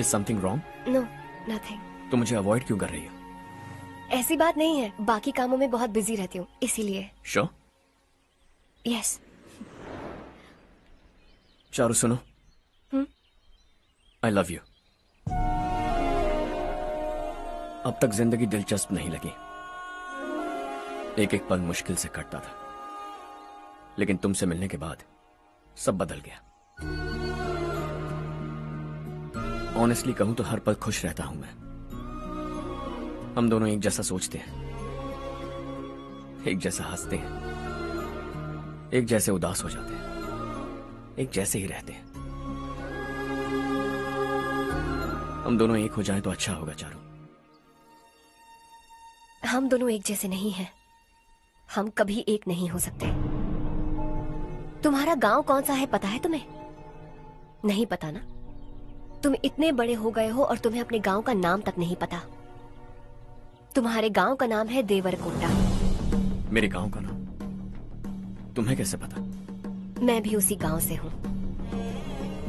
Is something wrong? No, nothing. तो मुझे अवॉइड क्यों कर रही हो? ऐसी बात नहीं है, बाकी कामों में बहुत बिजी रहती हूँ इसीलिए। श्योर? यस। चारू सुनो, आई लव यू। अब तक जिंदगी दिलचस्प नहीं लगी, एक एक पल मुश्किल से कटता था, लेकिन तुमसे मिलने के बाद सब बदल गया। ऑनेस्टली कहूं तो हर पल खुश रहता हूं मैं। हम दोनों एक जैसा सोचते हैं, एक जैसा हंसते हैं, एक जैसे उदास हो जाते हैं, एक जैसे ही रहते हैं। हम दोनों एक हो जाएं तो अच्छा होगा चारू। हम दोनों एक जैसे नहीं हैं। हम कभी एक नहीं हो सकते। तुम्हारा गांव कौन सा है पता है तुम्हें? नहीं पता ना? तुम इतने बड़े हो गए हो और तुम्हें अपने गांव का नाम तक नहीं पता। तुम्हारे गांव का नाम है देवरकोटा। मेरे गांव का नाम तुम्हें कैसे पता? मैं भी उसी गांव से हूँ।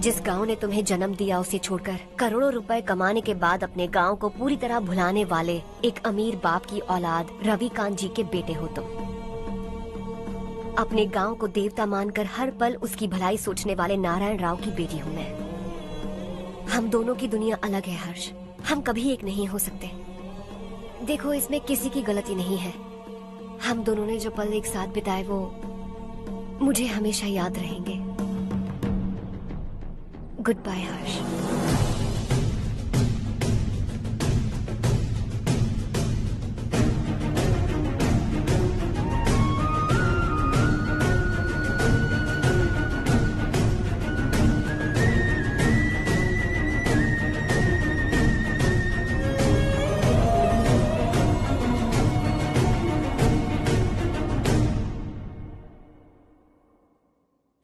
जिस गांव ने तुम्हें जन्म दिया उसे छोड़कर करोड़ों रुपए कमाने के बाद अपने गांव को पूरी तरह भुलाने वाले एक अमीर बाप की औलाद रविकांत जी के बेटे हो तुम। अपने गांव को देवता मानकर हर पल उसकी भलाई सोचने वाले नारायण राव की बेटी हूँ मैं। हम दोनों की दुनिया अलग है हर्ष, हम कभी एक नहीं हो सकते। देखो इसमें किसी की गलती नहीं है। हम दोनों ने जो पल एक साथ बिताए वो मुझे हमेशा याद रहेंगे। गुड बाय हर्ष।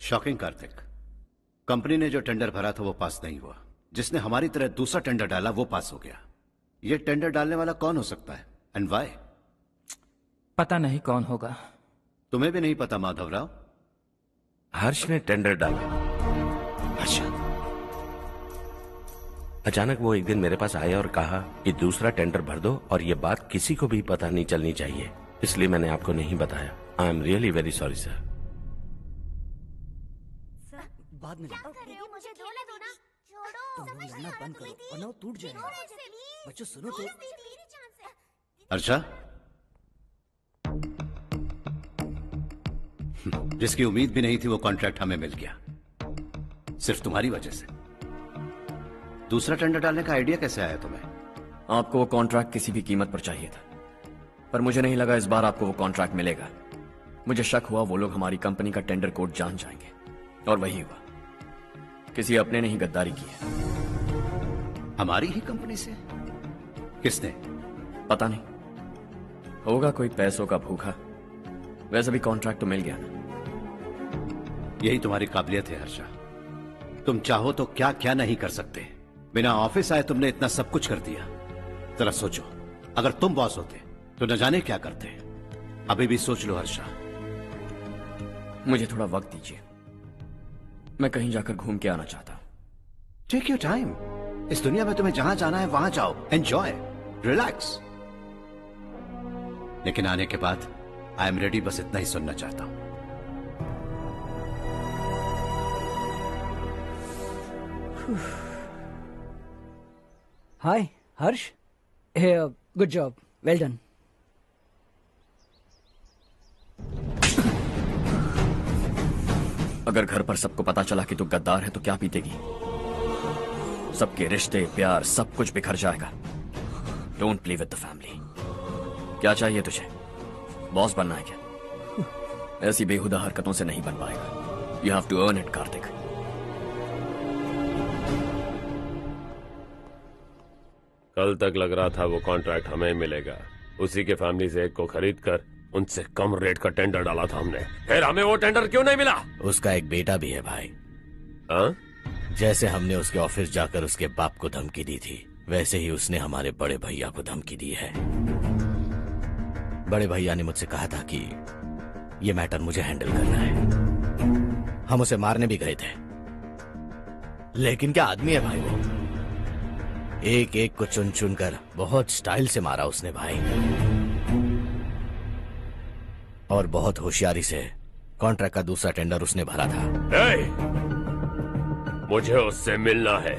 शॉकिंग कार्तिक, कंपनी ने जो टेंडर भरा था वो पास नहीं हुआ। जिसने हमारी तरह दूसरा टेंडर डाला वो पास हो गया। ये टेंडर डालने वाला कौन हो सकता है एंड व्हाई? पता नहीं कौन होगा। तुम्हें भी नहीं पता माधवराव? हर्ष ने टेंडर डाला। अच्छा। अचानक वो एक दिन मेरे पास आया और कहा कि दूसरा टेंडर भर दो और ये बात किसी को भी पता नहीं चलनी चाहिए, इसलिए मैंने आपको नहीं बताया। I am really very sorry sir. बाद में मुझे खेलने दो ना। छोड़ो, तुम लोग लड़ना बंद करो वरना वो टूट जाएगा। बच्चों सुनो तो। अर्षा, जिसकी उम्मीद भी नहीं थी वो कॉन्ट्रैक्ट हमें मिल गया, सिर्फ तुम्हारी वजह से। दूसरा टेंडर डालने का आइडिया कैसे आया तुम्हें? आपको वो कॉन्ट्रैक्ट किसी भी कीमत पर चाहिए था, पर मुझे नहीं लगा इस बार आपको वो कॉन्ट्रैक्ट मिलेगा। मुझे शक हुआ वो लोग हमारी कंपनी का टेंडर कोड जान जाएंगे, और वही हुआ। किसी अपने ने ही गद्दारी की है। हमारी ही कंपनी से? किसने? पता नहीं, होगा कोई पैसों का भूखा। वैसे भी कॉन्ट्रैक्ट तो मिल गया ना। यही तुम्हारी काबिलियत है हर्षा। तुम चाहो तो क्या क्या नहीं कर सकते। बिना ऑफिस आए तुमने इतना सब कुछ कर दिया। जरा सोचो, अगर तुम बॉस होते तो न जाने क्या करते। अभी भी सोच लो हर्षा। मुझे थोड़ा वक्त दीजिए, मैं कहीं जाकर घूम के आना चाहता हूं। Take your time. इस दुनिया में तुम्हें जहां जाना है वहां जाओ, एंजॉय, रिलैक्स। लेकिन आने के बाद आई एम रेडी, बस इतना ही सुनना चाहता हूं। Hi Harsh. Good job, well done. अगर घर पर सबको पता चला कि तू गद्दार है तो क्या पीतेगी? सबके रिश्ते, प्यार, सब कुछ बिखर जाएगा। Don't play with the family. क्या चाहिए तुझे? बॉस बनना है क्या? ऐसी बेहुदा हरकतों से नहीं बन पाएगा। You have to earn it Kartik. कल तक लग रहा था वो कॉन्ट्रैक्ट हमें मिलेगा। उसी के फैमिली से एक को खरीद कर उनसे कम रेट का टेंडर डाला था हमने, फिर हमें वो टेंडर क्यों नहीं मिला? उसका एक बेटा भी है भाई। हाँ? जैसे हमने उसके ऑफिस जाकर उसके बाप को धमकी दी थी, वैसे ही उसने हमारे बड़े भैया को धमकी दी है। बड़े भैया ने मुझसे कहा था कि ये मैटर मुझे हैंडल करना है। हम उसे मारने भी गए थे, लेकिन क्या आदमी है भाई वो। एक एक को चुन चुन कर बहुत स्टाइल से मारा उसने भाई, और बहुत होशियारी से कॉन्ट्रैक्ट का दूसरा टेंडर उसने भरा था। मुझे उससे मिलना है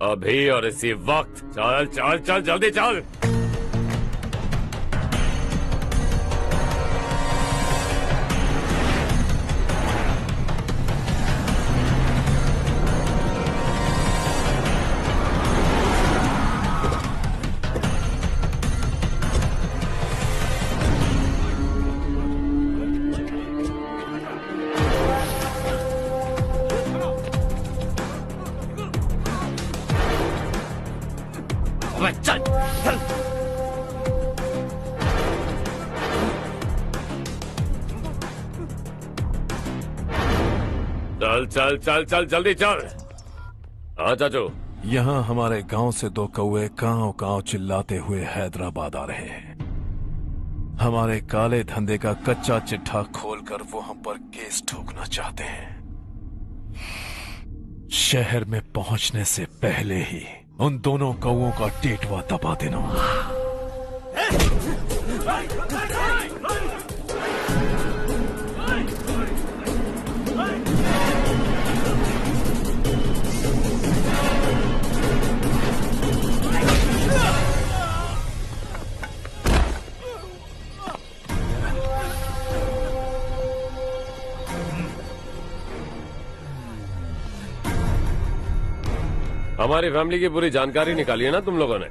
अभी और इसी वक्त। चल चल चल जल्दी चल। चल चल चल चल जल्दी चल। हाँ चाचू। यहाँ हमारे गांव से 2 कौवे गांव गांव चिल्लाते हुए हैदराबाद आ रहे हैं। हमारे काले धंधे का कच्चा चिट्ठा खोलकर वो हम पर केस ठोकना चाहते हैं। शहर में पहुंचने से पहले ही उन दोनों कौवों का टेटवा दबा देना। हमारी फैमिली की पूरी जानकारी निकाली है ना तुम लोगों ने।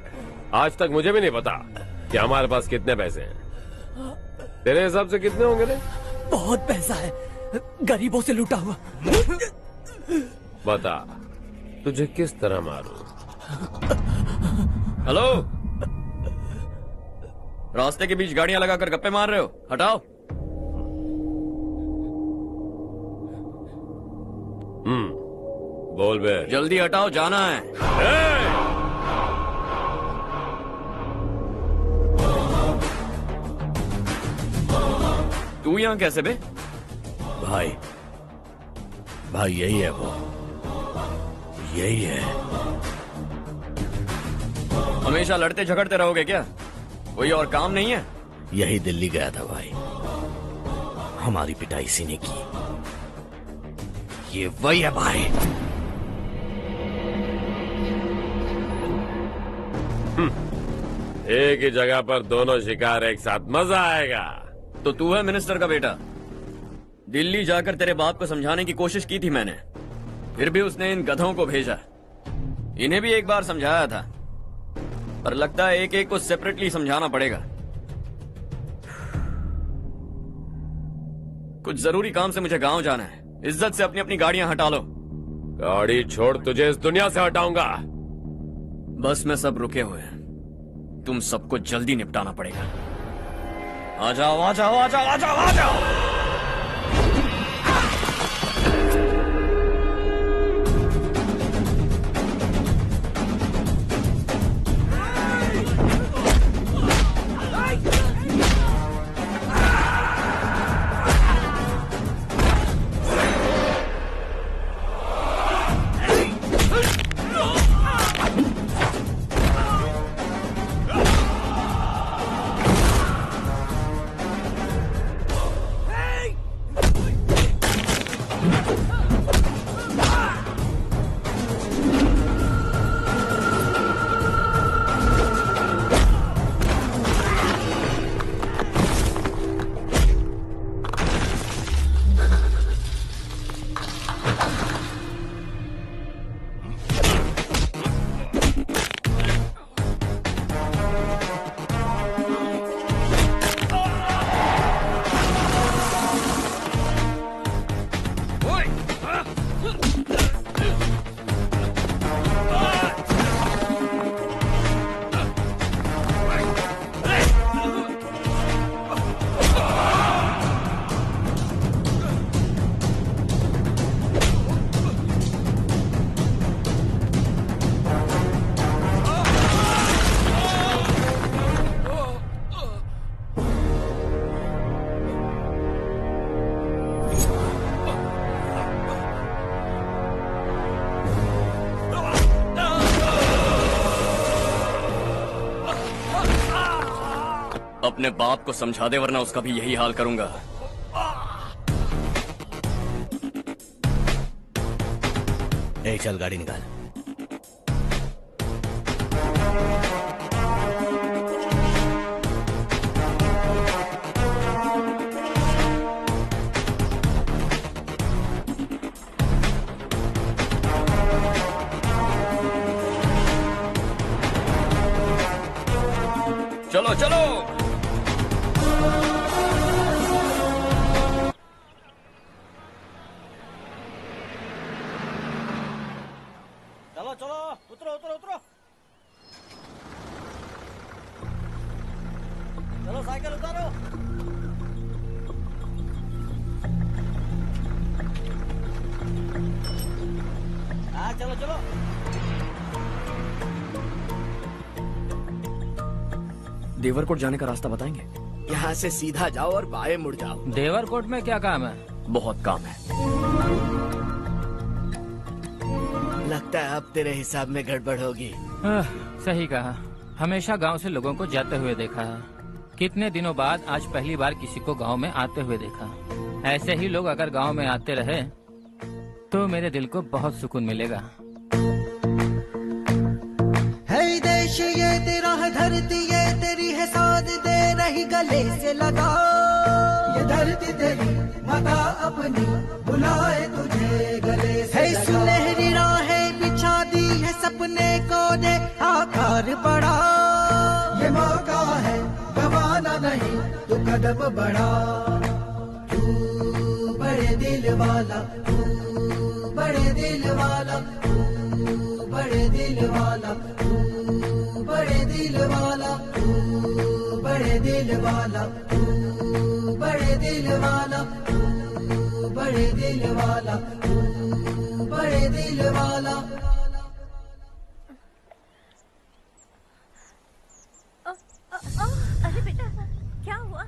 आज तक मुझे भी नहीं पता कि हमारे पास कितने पैसे हैं। तेरे हिसाब से कितने होंगे रे? बहुत पैसा है, गरीबों से लूटा हुआ। बता तुझे किस तरह मारूं? हेलो, रास्ते के बीच गाड़ियां लगाकर गप्पे मार रहे हो? हटाओ। बोल बे। जल्दी हटाओ, जाना है। तू यहाँ कैसे बे? भाई यही है वो, यही है। हमेशा लड़ते झगड़ते रहोगे क्या? कोई और काम नहीं है? यही दिल्ली गया था भाई, हमारी पिटाई इसी ने की। ये वही है भाई। एक ही जगह पर दोनों शिकार एक साथ, मजा आएगा। तो तू है मिनिस्टर का बेटा? दिल्ली जाकर तेरे बाप को समझाने की कोशिश की थी मैंने, फिर भी उसने इन गधों को भेजा। इन्हें भी एक बार समझाया था, पर लगता है एक एक को सेपरेटली समझाना पड़ेगा। कुछ जरूरी काम से मुझे गांव जाना है। इज्जत से अपनी अपनी गाड़ियां हटा लो। गाड़ी छोड़, तुझे इस दुनिया से हटाऊंगा। बस में सब रुके हुए हैं, तुम सबको जल्दी निपटाना पड़ेगा। आ जाओ आ जाओ आ जाओ आ जाओ आ जाओ। अपने बाप को समझा दे वरना उसका भी यही हाल करूंगा। ए, चल गाड़ी निकाल। चलो चलो। चलो चलो, उतरो उतरो उतरो। चलो साइकिल उतारो। हाँ चलो चलो। देवरकोट जाने का रास्ता बताएंगे? यहाँ से सीधा जाओ और बाएं मुड़ जाओ। देवरकोट में क्या काम है? बहुत काम है। लगता है अब तेरे हिसाब में गड़बड़ होगी। सही कहा। हमेशा गांव से लोगों को जाते हुए देखा है, कितने दिनों बाद आज पहली बार किसी को गांव में आते हुए देखा। ऐसे ही लोग अगर गांव में आते रहे तो मेरे दिल को बहुत सुकून मिलेगा। है देश ये तेरा है, धरती ये तेरी है, साथ दे रही गले से लगा। ये धरती तेरी माता अपनी बुलाए तुझे गले से लगा। सुनहरी राहें बिछा दी है, सपने को दे आकार बढ़ा। ये मौका है गवाना नहीं, तू कदम बढ़ा। तू बड़े दिल वाला, तू बड़े दिल वाला, तू बड़े दिल वाला, तू बड़े दिल वाला, तू बड़े दिल वाला, तू बड़े दिल वाला, तू बड़े दिल वाला, तू बड़े दिल वाला। अरे बेटा क्या हुआ?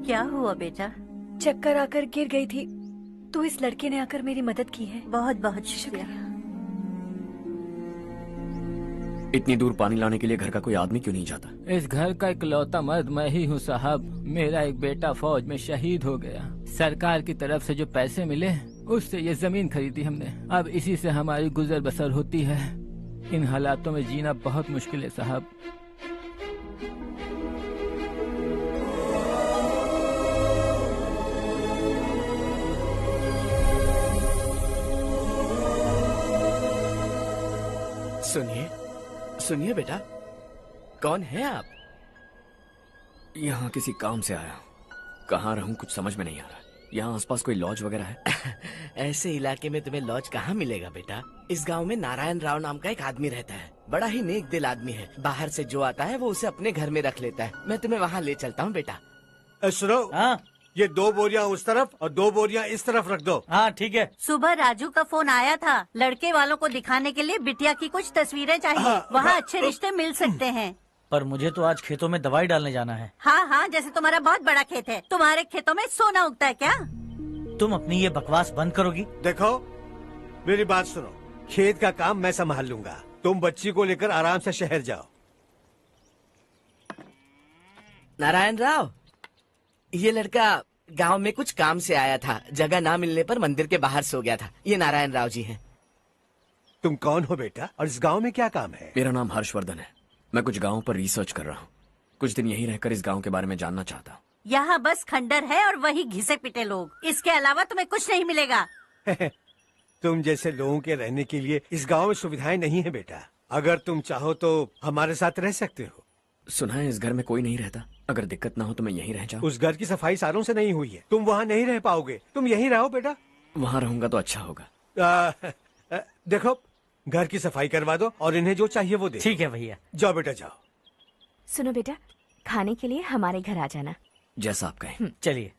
क्या हुआ बेटा? चक्कर आकर गिर गई थी तो इस लड़के ने आकर मेरी मदद की है। बहुत बहुत शुक्रिया। इतनी दूर पानी लाने के लिए घर का कोई आदमी क्यों नहीं जाता? इस घर का इकलौता मर्द मैं ही हूँ साहब। मेरा एक बेटा फौज में शहीद हो गया। सरकार की तरफ से जो पैसे मिले उससे ये जमीन खरीदी हमने। अब इसी से हमारी गुजर बसर होती है। इन हालातों में जीना बहुत मुश्किल है साहब। सुनिए सुनिए बेटा, कौन है आप? यहाँ किसी काम से आया हूँ। कहाँ रहूँ कुछ समझ में नहीं आ रहा। यहाँ आसपास कोई लॉज वगैरह है? ऐसे इलाके में तुम्हें लॉज कहाँ मिलेगा बेटा? इस गांव में नारायण राव नाम का एक आदमी रहता है। बड़ा ही नेक दिल आदमी है। बाहर से जो आता है वो उसे अपने घर में रख लेता है। मैं तुम्हें वहाँ ले चलता हूँ बेटा। सुनो, ये 2 बोरियां उस तरफ और 2 बोरियां इस तरफ रख दो। हाँ ठीक है। सुबह राजू का फोन आया था, लड़के वालों को दिखाने के लिए बिटिया की कुछ तस्वीरें चाहिए। वहाँ अच्छे रिश्ते मिल सकते हैं। पर मुझे तो आज खेतों में दवाई डालने जाना है। हाँ हाँ, जैसे तुम्हारा बहुत बड़ा खेत है। तुम्हारे खेतों में सोना उगता है क्या? तुम अपनी ये बकवास बंद करोगी? देखो मेरी बात सुनो, खेत का काम मैं संभाल लूंगा। तुम बच्ची को लेकर आराम से शहर जाओ। नारायण राव, ये लड़का गांव में कुछ काम से आया था। जगह ना मिलने पर मंदिर के बाहर सो गया था। ये नारायण राव जी हैं। तुम कौन हो बेटा और इस गांव में क्या काम है? मेरा नाम हर्षवर्धन है। मैं कुछ गाँव पर रिसर्च कर रहा हूँ। कुछ दिन यहीं रहकर इस गाँव के बारे में जानना चाहता हूँ। यहाँ बस खंडर है और वही घिसे पिटे लोग। इसके अलावा तुम्हें कुछ नहीं मिलेगा। तुम जैसे लोगों के रहने के लिए इस गांव में सुविधाएं नहीं है बेटा। अगर तुम चाहो तो हमारे साथ रह सकते हो। सुना है इस घर में कोई नहीं रहता। अगर दिक्कत ना हो तो मैं यहीं रह जाऊँ। उस घर की सफाई सालों से नहीं हुई है। तुम वहाँ नहीं रह पाओगे। तुम यहीं रहो बेटा। वहाँ रहूंगा तो अच्छा होगा। देखो, घर की सफाई करवा दो और इन्हें जो चाहिए वो दे। ठीक है भैया। जाओ बेटा जाओ। सुनो बेटा, खाने के लिए हमारे घर आ जाना। जैसा आप कहें। चलिए।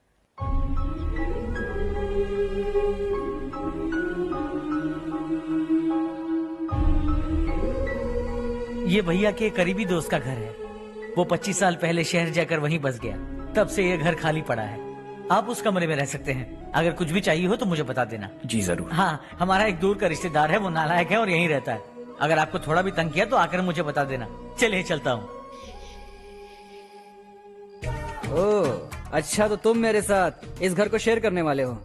ये भैया के करीबी दोस्त का घर है। वो 25 साल पहले शहर जाकर वहीं बस गया। तब से ये घर खाली पड़ा है। आप उस कमरे में रह सकते हैं। अगर कुछ भी चाहिए हो तो मुझे बता देना। जी जरूर। हाँ, हमारा एक दूर का रिश्तेदार है, वो नालायक है और यहीं रहता है। अगर आपको थोड़ा भी तंग किया तो आकर मुझे बता देना। चलिए चलता हूँ। ओह अच्छा, तो तुम मेरे साथ इस घर को शेयर करने वाले हो।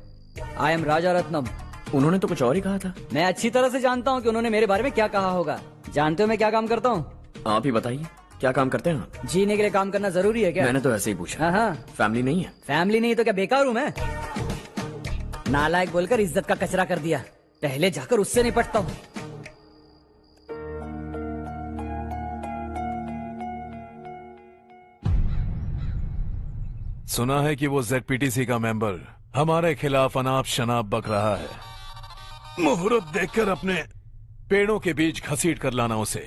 आई एम राजा रत्नम। उन्होंने तो कुछ और ही कहा था। मैं अच्छी तरह से जानता हूँ कि उन्होंने मेरे बारे में क्या कहा होगा। जानते हो मैं क्या काम करता हूँ? आप ही बताइए, क्या काम करते हैं आप? जीने के लिए काम करना जरूरी है क्या? मैंने तो ऐसे ही पूछा। हाँ। फैमिली नहीं है? फैमिली नहीं तो क्या बेकार हूँ मैं? नालायक बोलकर इज्जत का कचरा कर दिया। पहले जाकर उससे निपटता हूँ। सुना है कि वो ZPTC का मेंबर हमारे खिलाफ अनाप शनाप बक रहा है। मुहूर्त देखकर अपने पेड़ों के बीच घसीट कर लाना उसे।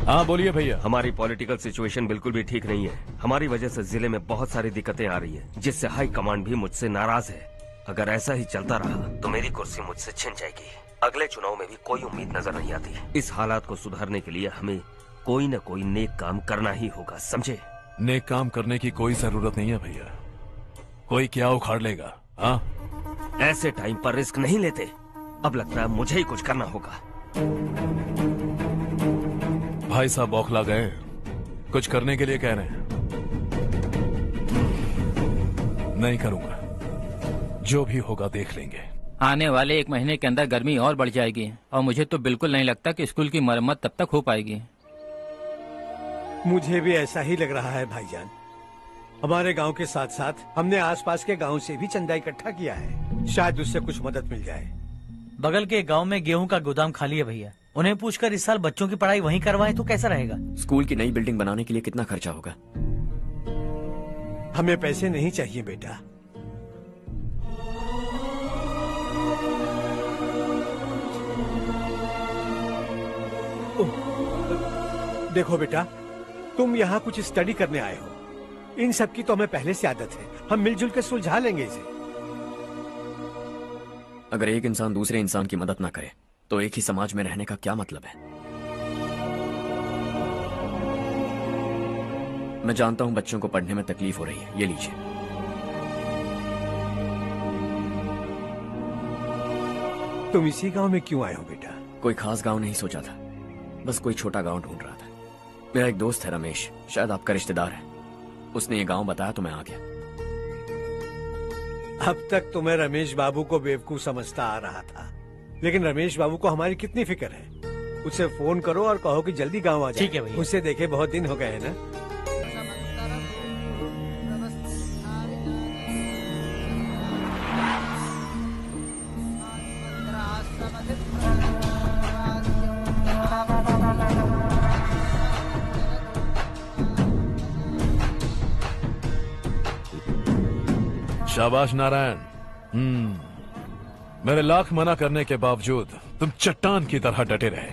हाँ बोलिए भैया। हमारी पॉलिटिकल सिचुएशन बिल्कुल भी ठीक नहीं है। हमारी वजह से जिले में बहुत सारी दिक्कतें आ रही है, जिससे हाई कमांड भी मुझसे नाराज है। अगर ऐसा ही चलता रहा तो मेरी कुर्सी मुझसे छिन जाएगी। अगले चुनाव में भी कोई उम्मीद नजर नहीं आती। इस हालात को सुधारने के लिए हमें कोई न कोई नेक काम करना ही होगा, समझे? नेक काम करने की कोई जरूरत नहीं है भैया। कोई क्या उखाड़ लेगा? हाँ, ऐसे टाइम पर रिस्क नहीं लेते। अब लगता है मुझे ही कुछ करना होगा। भाई साहब बौखला गए, कुछ करने के लिए कह रहे हैं। नहीं करूंगा, जो भी होगा देख लेंगे। आने वाले 1 महीने के अंदर गर्मी और बढ़ जाएगी और मुझे तो बिल्कुल नहीं लगता कि स्कूल की मरम्मत तब तक हो पाएगी। मुझे भी ऐसा ही लग रहा है भाईजान। हमारे गांव के साथ साथ हमने आसपास के गांव से भी चंदा इकट्ठा किया है, शायद उससे कुछ मदद मिल जाए। बगल के गांव में गेहूं का गोदाम खाली है भैया। उन्हें पूछकर इस साल बच्चों की पढ़ाई वहीं करवाएं तो कैसा रहेगा? स्कूल की नई बिल्डिंग बनाने के लिए कितना खर्चा होगा? हमें पैसे नहीं चाहिए बेटा। देखो बेटा, तुम यहाँ कुछ स्टडी करने आए हो। इन सब की तो हमें पहले से आदत है। हम मिलजुल के सुलझा लेंगे इसे। अगर एक इंसान दूसरे इंसान की मदद ना करे तो एक ही समाज में रहने का क्या मतलब है? मैं जानता हूं बच्चों को पढ़ने में तकलीफ हो रही है, ये लीजिए। तुम इसी गांव में क्यों आए हो बेटा? कोई खास गांव नहीं सोचा था, बस कोई छोटा गांव ढूंढ रहा था। मेरा एक दोस्त है रमेश, शायद आपका रिश्तेदार है। उसने ये गांव बताया तो मैं आ गया। अब तक तो मैं रमेश बाबू को बेवकूफ समझता आ रहा था, लेकिन रमेश बाबू को हमारी कितनी फिक्र है। उसे फोन करो और कहो कि जल्दी गांव आ जाए। ठीक है भैया। उसे देखे बहुत दिन हो गए हैं ना। शाबाश नारायण। मेरे लाख मना करने के बावजूद तुम चट्टान की तरह डटे रहे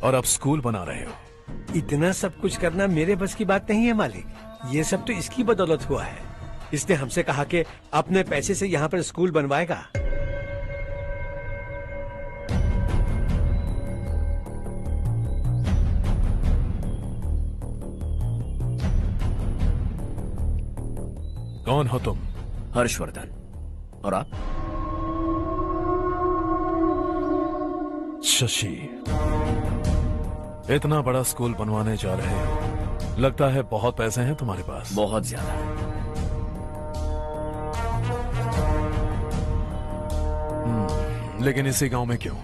और अब स्कूल बना रहे हो। इतना सब कुछ करना मेरे बस की बात नहीं है मालिक। ये सब तो इसकी बदौलत हुआ है। इसने हमसे कहा कि अपने पैसे से यहाँ पर स्कूल बनवाएगा। कौन हो तुम? हर्षवर्धन। और आप? शशि। इतना बड़ा स्कूल बनवाने जा रहे हो, लगता है बहुत पैसे हैं तुम्हारे पास। बहुत ज्यादा। लेकिन इसी गांव में क्यों?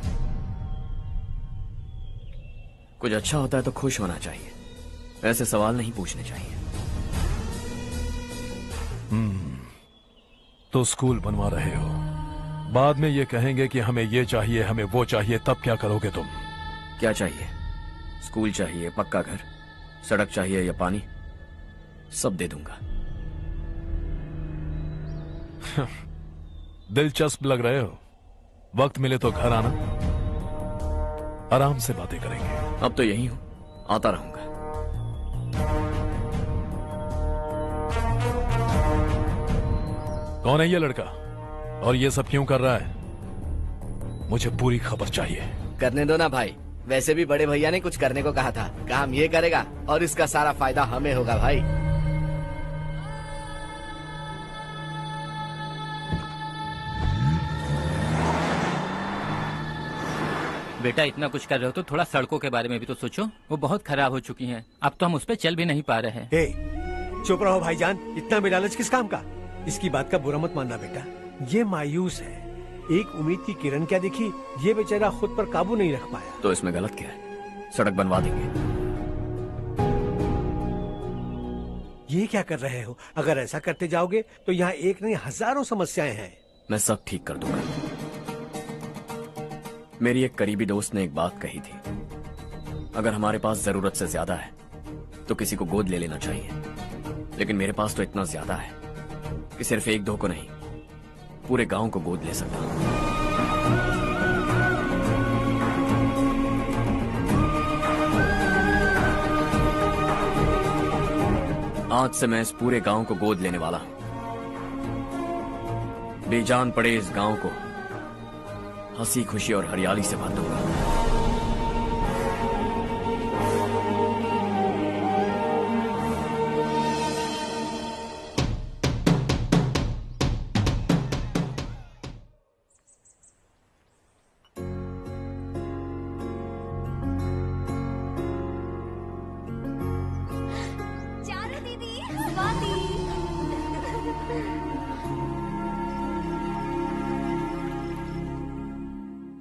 कुछ अच्छा होता है तो खुश होना चाहिए, ऐसे सवाल नहीं पूछने चाहिए। तो स्कूल बनवा रहे हो, बाद में ये कहेंगे कि हमें ये चाहिए, हमें वो चाहिए, तब क्या करोगे तुम? क्या चाहिए? स्कूल चाहिए, पक्का घर, सड़क चाहिए या पानी, सब दे दूंगा। दिलचस्प लग रहे हो। वक्त मिले तो घर आना, आराम से बातें करेंगे। अब तो यही हूं, आता रहूंगा। कौन है ये लड़का और ये सब क्यों कर रहा है? मुझे पूरी खबर चाहिए। करने दो ना भाई, वैसे भी बड़े भैया ने कुछ करने को कहा था। काम ये करेगा और इसका सारा फायदा हमें होगा भाई। बेटा इतना कुछ कर रहे हो तो थोड़ा सड़कों के बारे में भी तो सोचो, वो बहुत खराब हो चुकी हैं। अब तो हम उस पर चल भी नहीं पा रहे हैं। हे, चुप रहो भाईजान, इतना भी लालच किस काम का? इसकी बात का बुरा मत मानना बेटा, ये मायूस है। एक उम्मीद की किरण क्या दिखी, ये बेचारा खुद पर काबू नहीं रख पाया। तो इसमें गलत क्या है? सड़क बनवा देंगे। ये क्या कर रहे हो? अगर ऐसा करते जाओगे तो यहाँ एक नहीं हजारों समस्याएं हैं। मैं सब ठीक कर दूंगा। मेरी एक करीबी दोस्त ने एक बात कही थी, अगर हमारे पास जरूरत से ज्यादा है तो किसी को गोद ले लेना चाहिए। लेकिन मेरे पास तो इतना ज्यादा है कि सिर्फ एक दो को नहीं, पूरे गांव को गोद ले सकता हूं। आज से मैं इस पूरे गांव को गोद लेने वाला हूं। बेजान पड़े इस गांव को हंसी खुशी और हरियाली से भर दूंगा। चारू दीदी, स्वाति।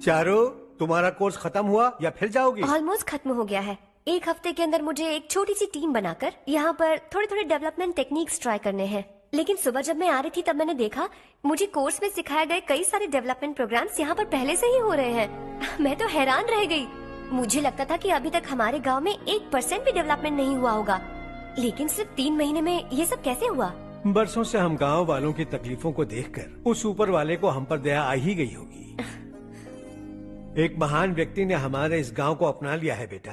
चारू, तुम्हारा कोर्स खत्म हुआ या फिर जाओगी? ऑलमोस्ट खत्म हो गया है। एक हफ्ते के अंदर मुझे एक छोटी सी टीम बनाकर यहाँ पर थोड़े थोड़े डेवलपमेंट टेक्निक्स ट्राई करने हैं। लेकिन सुबह जब मैं आ रही थी तब मैंने देखा मुझे कोर्स में सिखाए गए कई सारे डेवलपमेंट प्रोग्राम्स यहाँ पर पहले से ही हो रहे हैं। मैं तो हैरान रह गई। मुझे लगता था कि अभी तक हमारे गांव में 1% भी डेवलपमेंट नहीं हुआ होगा, लेकिन सिर्फ 3 महीने में ये सब कैसे हुआ? बरसों से हम गांव वालों की तकलीफों को देखकर उस ऊपर वाले को हम पर दया आ ही गई होगी। एक महान व्यक्ति ने हमारे इस गांव को अपना लिया है बेटा।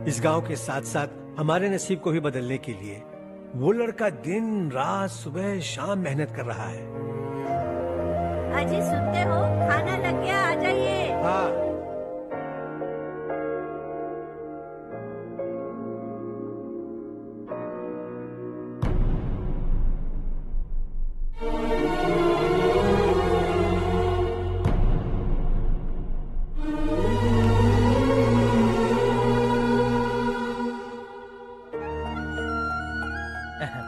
इस गांव के साथ साथ हमारे नसीब को भी बदलने के लिए वो लड़का दिन रात सुबह शाम मेहनत कर रहा है। अजी सुनते हो, खाना लग गया, आ जाइए। हाँ।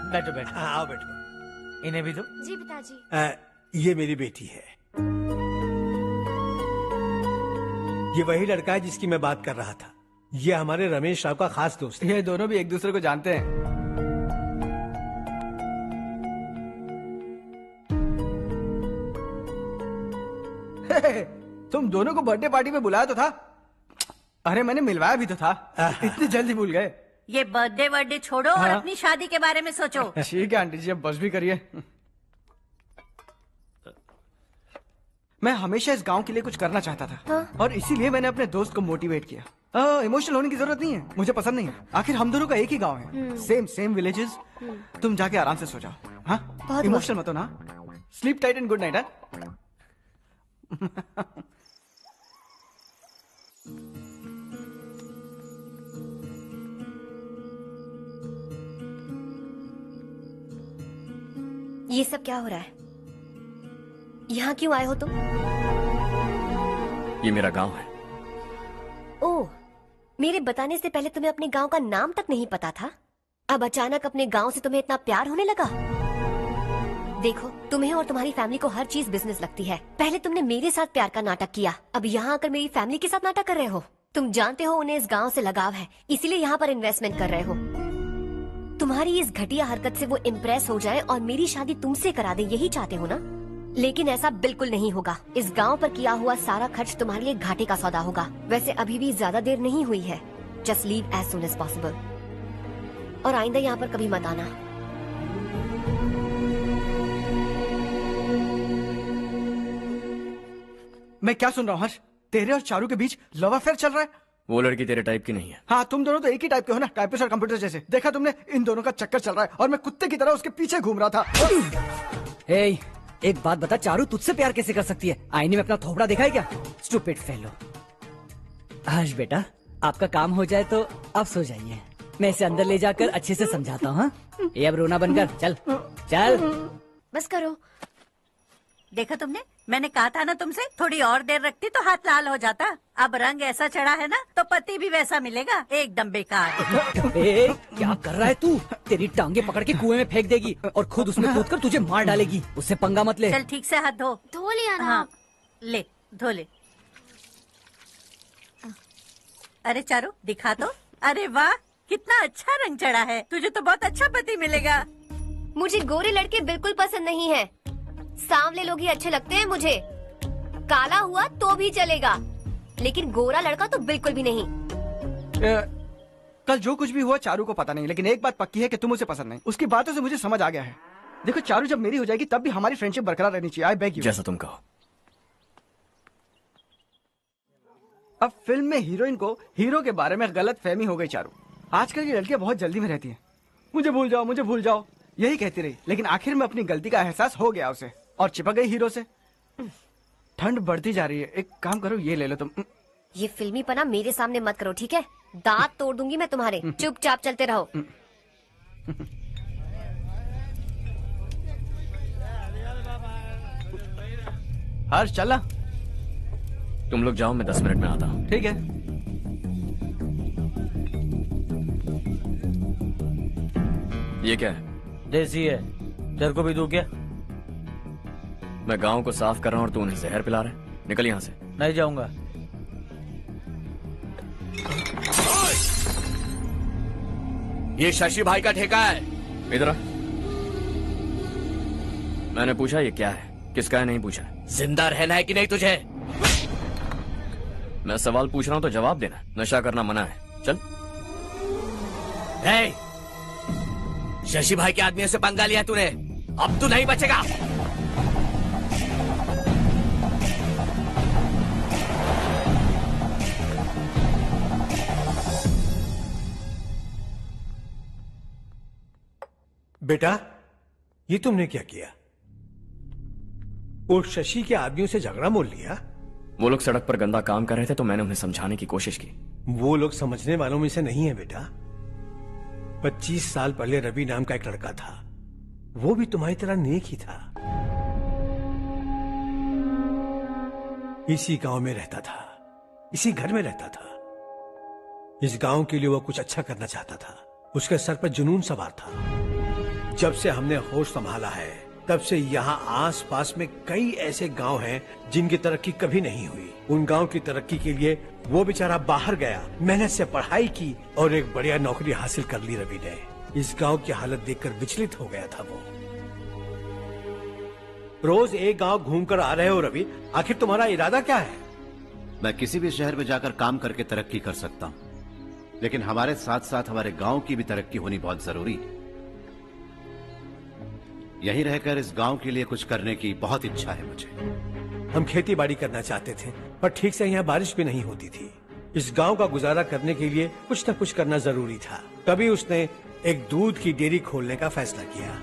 बैठो बैठो। हाँ, आओ बैठो। इन्हें भी दो। जी पिताजी। ये मेरी बेटी है। ये वही लड़का है जिसकी मैं बात कर रहा था। ये हमारे रमेश राव का खास दोस्त है। ये दोनों भी एक दूसरे को जानते हैं। तुम दोनों को बर्थडे पार्टी में बुलाया तो था? अरे मैंने मिलवाया भी तो था। इतनी जल्दी भूल गए? ये बर्थडे छोड़ो और हाँ? अपनी शादी के बारे में सोचो। ठीक है आंटी जी, अब बस भी करिए। मैं हमेशा इस गांव के लिए कुछ करना चाहता था। हाँ? और इसीलिए मैंने अपने दोस्त को मोटिवेट किया। इमोशनल होने की जरूरत नहीं है, मुझे पसंद नहीं है। आखिर हम दोनों का एक ही गांव है, सेम विलेजेस। तुम जाके आराम से सो जाओ। हाँ, इमोशनल मत हो ना। Sleep tight and good night. ये सब क्या हो रहा है? यहाँ क्यों आए हो तुम? ये मेरा गांव है। ओह, मेरे बताने से पहले तुम्हें अपने गांव का नाम तक नहीं पता था? अब अचानक अपने गांव से तुम्हें इतना प्यार होने लगा? देखो, तुम्हें और तुम्हारी फैमिली को हर चीज बिजनेस लगती है। पहले तुमने मेरे साथ प्यार का नाटक किया, अब यहाँ आकर मेरी फैमिली के साथ नाटक कर रहे हो। तुम जानते हो उन्हें इस गांव से लगाव है, इसीलिए यहाँ पर इन्वेस्टमेंट कर रहे हो। तुम्हारी इस घटिया हरकत से वो इम्प्रेस हो जाए और मेरी शादी तुमसे करा दे, यही चाहते हो ना? लेकिन ऐसा बिल्कुल नहीं होगा। इस गांव पर किया हुआ सारा खर्च तुम्हारे लिए घाटे का सौदा होगा। वैसे अभी भी ज्यादा देर नहीं हुई है। Just leave as soon as possible. और आइंदा यहाँ पर कभी मत आना। मैं क्या सुन रहा हूँ हर्ष? तेरे और चारू के बीच लव अफेयर चल रहा है? वो लड़की तेरे टाइप की नहीं है। हाँ, तुम दोनों तो एक ही टाइप के हो ना, टाइपिस्ट और कंप्यूटर जैसे। देखा तुमने, इन दोनों का चक्कर चल रहा है और मैं कुत्ते की तरह उसके पीछे घूम रहा था। हे, एक बात बता, चारू तुझसे प्यार कैसे कर सकती है? आईने में अपना थोपड़ा देखा है क्या? Stupid fellow. हर्ष बेटा, आपका काम हो जाए तो आप सो जाइए। मैं इसे अंदर ले जाकर अच्छे से समझाता हूँ। ये अब रोना बनकर चल चल। बस करो। देखा तुमने, मैंने कहा था ना तुमसे, थोड़ी और देर रखती तो हाथ लाल हो जाता। अब रंग ऐसा चढ़ा है ना तो पति भी वैसा मिलेगा, एकदम बेकार। क्या कर रहा है तू? तेरी टांगे पकड़ के कुएं में फेंक देगी और खुद उसमें कूदकर तुझे मार डालेगी। उससे पंगा मत ले। चल ठीक से हाथ धो। धो लिया ना। हाँ, ले धो ले। अरे चारू दिखा तो। अरे वाह, कितना अच्छा रंग चढ़ा है। तुझे तो बहुत अच्छा पति मिलेगा। मुझे गोरे लड़के बिल्कुल पसंद नहीं है, सांवले लोग ही अच्छे लगते हैं मुझे। काला हुआ तो भी चलेगा, लेकिन गोरा लड़का तो बिल्कुल भी नहीं। कल जो कुछ भी हुआ चारू को पता नहीं, लेकिन एक बात पक्की है कि तुम उसे पसंद नहीं। उसकी बातों से मुझे समझ आ गया है। देखो चारू जब मेरी हो जाएगी तब भी हमारी फ्रेंडशिप बरकरार रहनी चाहिए। I beg you. जैसा तुम कहो। अब फिल्म में हीरोइन को हीरो के बारे में गलत फहमी हो गई चारू। आजकल की लड़कियां बहुत जल्दी में रहती हैं। मुझे भूल जाओ, मुझे भूल जाओ, यही कहती रही, लेकिन आखिर में अपनी गलती का एहसास हो गया उसे और चिपक गई हीरो से। ठंड बढ़ती जा रही है, एक काम करो ये ले लो तुम। ये फिल्मी पना मेरे सामने मत करो, ठीक है? दांत तोड़ दूंगी मैं तुम्हारे। चुपचाप चलते रहो। हर्ष चला। तुम लोग जाओ, मैं 10 मिनट में आता हूँ। ठीक है। ये क्या है? देसी है, तेरे को भी दूं क्या? मैं गांव को साफ कर रहा हूँ और तू उन्हें जहर पिला रहा है। निकल यहाँ से। नहीं जाऊंगा। ये शशि भाई का ठेका है। इधर आ। मैंने पूछा ये क्या है, किसका है नहीं पूछा। जिंदा रहना है कि नहीं तुझे? मैं सवाल पूछ रहा हूं तो जवाब देना। नशा करना मना है। चल। हे, शशि भाई के आदमियों से पंगा लिया तूने, अब तू नहीं बचेगा। बेटा, ये तुमने क्या किया? वो शशि के आदमियों से झगड़ा मोल लिया? वो लोग सड़क पर गंदा काम कर रहे थे तो मैंने उन्हें समझाने की कोशिश की। वो लोग समझने वालों में से नहीं है बेटा। 25 साल पहले रवि नाम का एक लड़का था, वो भी तुम्हारी तरह नेक ही था। इसी गांव में रहता था, इसी घर में रहता था। इस गांव के लिए वो कुछ अच्छा करना चाहता था। उसके सर पर जुनून सवार था। जब से हमने होश संभाला है तब से यहाँ आस पास में कई ऐसे गांव हैं जिनकी तरक्की कभी नहीं हुई। उन गांव की तरक्की के लिए वो बेचारा बाहर गया, मेहनत से पढ़ाई की और एक बढ़िया नौकरी हासिल कर ली रवि ने। इस गांव की हालत देखकर विचलित हो गया था वो। रोज एक गांव घूमकर आ रहे हो रवि, आखिर तुम्हारा इरादा क्या है? मैं किसी भी शहर में जाकर काम करके तरक्की कर सकता हूँ, लेकिन हमारे साथ साथ हमारे गांव की भी तरक्की होनी बहुत जरूरी है। यहीं रहकर इस गांव के लिए कुछ करने की बहुत इच्छा है मुझे। हम खेती बाड़ी करना चाहते थे, पर ठीक से यहाँ बारिश भी नहीं होती थी। इस गांव का गुजारा करने के लिए कुछ न कुछ करना जरूरी था। तभी उसने एक दूध की डेयरी खोलने का फैसला किया।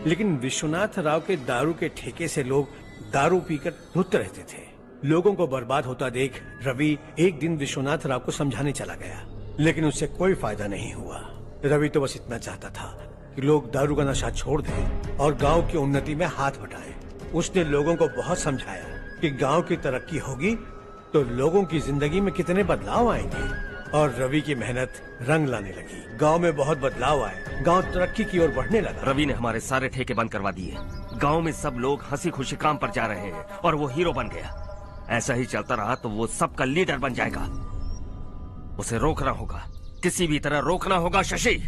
लेकिन विश्वनाथ राव के दारू के ठेके से लोग दारू पीकर धुत रहते थे। लोगों को बर्बाद होता देख रवि एक दिन विश्वनाथ राव को समझाने चला गया, लेकिन उससे कोई फायदा नहीं हुआ। रवि तो बस इतना चाहता था कि लोग दारू का नशा छोड़ दें और गांव की उन्नति में हाथ बटाएं। उसने लोगों को बहुत समझाया कि गांव की तरक्की होगी तो लोगों की जिंदगी में कितने बदलाव आएंगे, और रवि की मेहनत रंग लाने लगी। गांव में बहुत बदलाव आए, गांव तरक्की की ओर बढ़ने लगा। रवि ने हमारे सारे ठेके बंद करवा दिए। गांव में सब लोग हंसी खुशी काम पर जा रहे हैं और वो हीरो बन गया। ऐसा ही चलता रहा तो वो सबका लीडर बन जाएगा। उसे रोकना होगा, किसी भी तरह रोकना होगा शशि।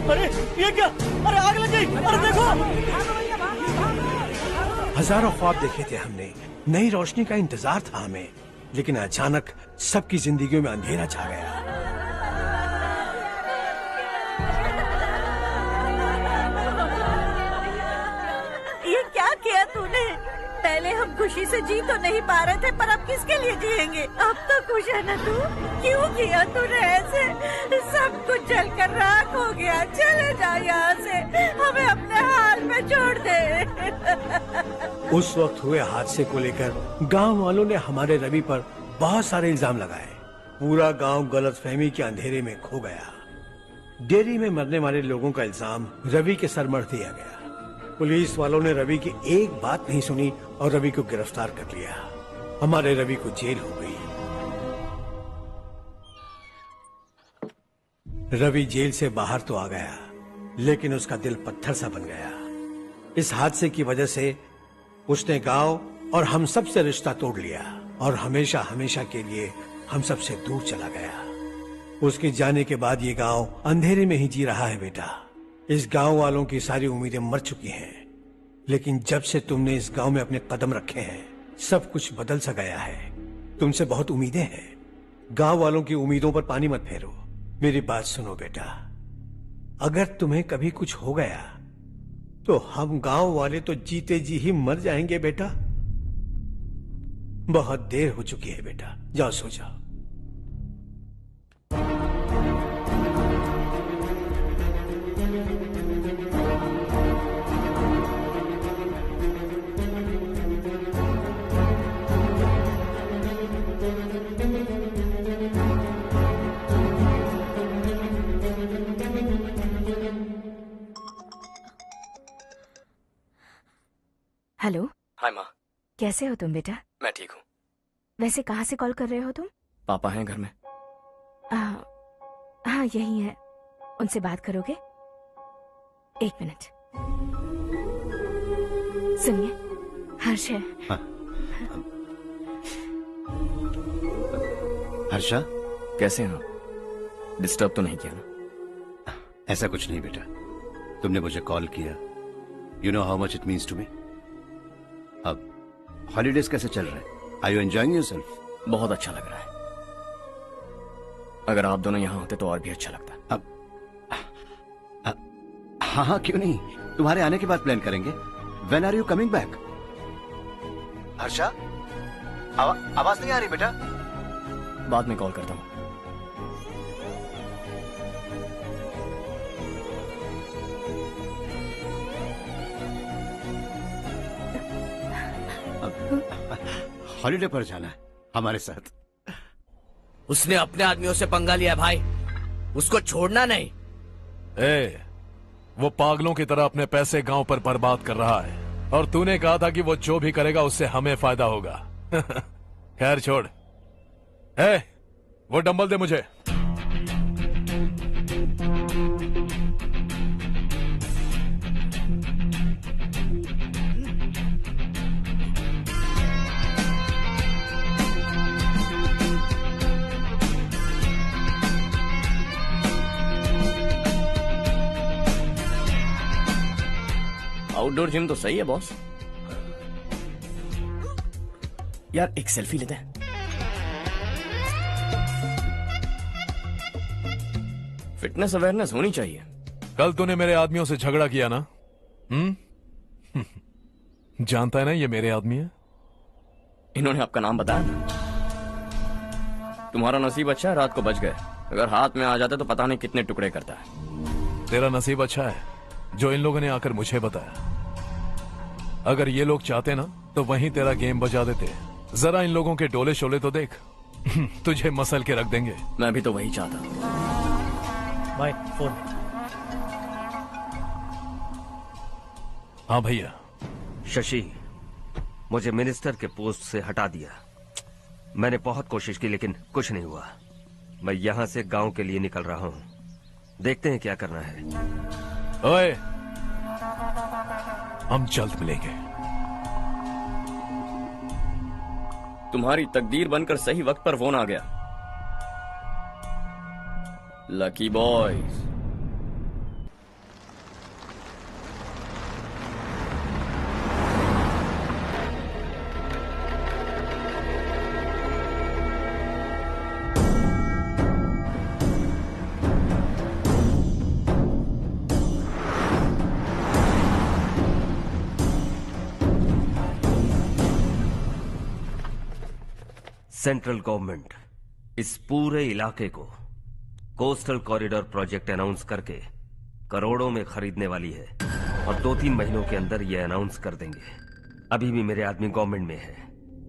अरे ये क्या? अरे आग लग गई! अरे देखो! हजारों ख्वाब देखे थे हमने, नई रोशनी का इंतजार था हमें, लेकिन अचानक सबकी जिंदगियों में अंधेरा छा गया। ये क्या किया तूने? पहले हम खुशी से जी तो नहीं पा रहे थे, पर अब किसके लिए जिएंगे? अब तो खुश है ना तू? क्यों किया तूने ऐसे? सब कुछ जल कर राख हो गया। चले जा यहाँ से, हमें अपने हाल में छोड़ दे। उस वक्त हुए हादसे को लेकर गांव वालों ने हमारे रवि पर बहुत सारे इल्जाम लगाए। पूरा गांव गलतफहमी के अंधेरे में खो गया। डेयरी में मरने वाले लोगों का इल्जाम रवि के सर मढ़ दिया गया। पुलिस वालों ने रवि की एक बात नहीं सुनी और रवि को गिरफ्तार कर लिया। हमारे रवि को जेल हो गई। रवि जेल से बाहर तो आ गया, लेकिन उसका दिल पत्थर सा बन गया। इस हादसे की वजह से उसने गांव और हम सब से रिश्ता तोड़ लिया और हमेशा हमेशा के लिए हम सब से दूर चला गया। उसके जाने के बाद ये गांव अंधेरे में ही जी रहा है बेटा। इस गांव वालों की सारी उम्मीदें मर चुकी हैं, लेकिन जब से तुमने इस गांव में अपने कदम रखे हैं, सब कुछ बदल सा गया है। तुमसे बहुत उम्मीदें हैं। गांव वालों की उम्मीदों पर पानी मत फेरो। मेरी बात सुनो बेटा, अगर तुम्हें कभी कुछ हो गया तो हम गांव वाले तो जीते जी ही मर जाएंगे बेटा। बहुत देर हो चुकी है बेटा, जाओ सो जाओ। हेलो। हाय माँ। कैसे हो तुम बेटा? मैं ठीक हूँ। वैसे कहाँ से कॉल कर रहे हो तुम? पापा हैं घर में। हाँ यही है। उनसे बात करोगे? एक मिनट सुनिए, हर्ष है। हाँ। हर्षा, कैसे हैं आप? डिस्टर्ब तो नहीं किया ना? ऐसा कुछ नहीं बेटा, तुमने मुझे कॉल किया। You know how much it means to me. अब हॉलीडेज कैसे चल रहे हैं? Are you enjoying yourself? बहुत अच्छा लग रहा है। अगर आप दोनों यहाँ होते तो और भी अच्छा लगता। अब हाँ हाँ क्यों नहीं, तुम्हारे आने के बाद प्लान करेंगे। When are you coming back? Harsha, आवाज नहीं आ रही बेटा। बाद में कॉल करता हूँ। हॉलीडे पर जाना है हमारे साथ। उसने अपने आदमियों से पंगा लिया भाई, उसको छोड़ना नहीं। वो पागलों की तरह अपने पैसे गांव पर बर्बाद कर रहा है और तूने कहा था कि वो जो भी करेगा उससे हमें फायदा होगा। खैर छोड़। वो डंबल दे मुझे। आउटडोर जिम तो सही है बॉस। यार एक सेल्फी लेते हैं। फिटनेस अवेयरनेस होनी चाहिए। कल तूने मेरे आदमियों से झगड़ा किया ना? जानता है ना ये मेरे आदमी है। इन्होंने आपका नाम बताया ना? तुम्हारा नसीब अच्छा है, रात को बच गए। अगर हाथ में आ जाते तो पता नहीं कितने टुकड़े करता है। तेरा नसीब अच्छा है जो इन लोगों ने आकर मुझे बताया। अगर ये लोग चाहते ना तो वहीं तेरा गेम बजा देते। जरा इन लोगों के डोले शोले तो देख। तुझे मसल के रख देंगे। मैं भी तो वही चाहता हूं। By phone. हाँ भैया। शशि, मुझे मिनिस्टर के पोस्ट से हटा दिया। मैंने बहुत कोशिश की लेकिन कुछ नहीं हुआ। मैं यहां से गांव के लिए निकल रहा हूं। देखते हैं क्या करना है। ओए, हम जल्द मिलेंगे। तुम्हारी तकदीर बनकर सही वक्त पर फोन आ गया। Lucky boys. सेंट्रल गवर्नमेंट इस पूरे इलाके को कोस्टल कॉरिडोर प्रोजेक्ट अनाउंस करके करोड़ों में खरीदने वाली है और 2-3 महीनों के अंदर ये अनाउंस कर देंगे। अभी भी मेरे आदमी गवर्नमेंट में है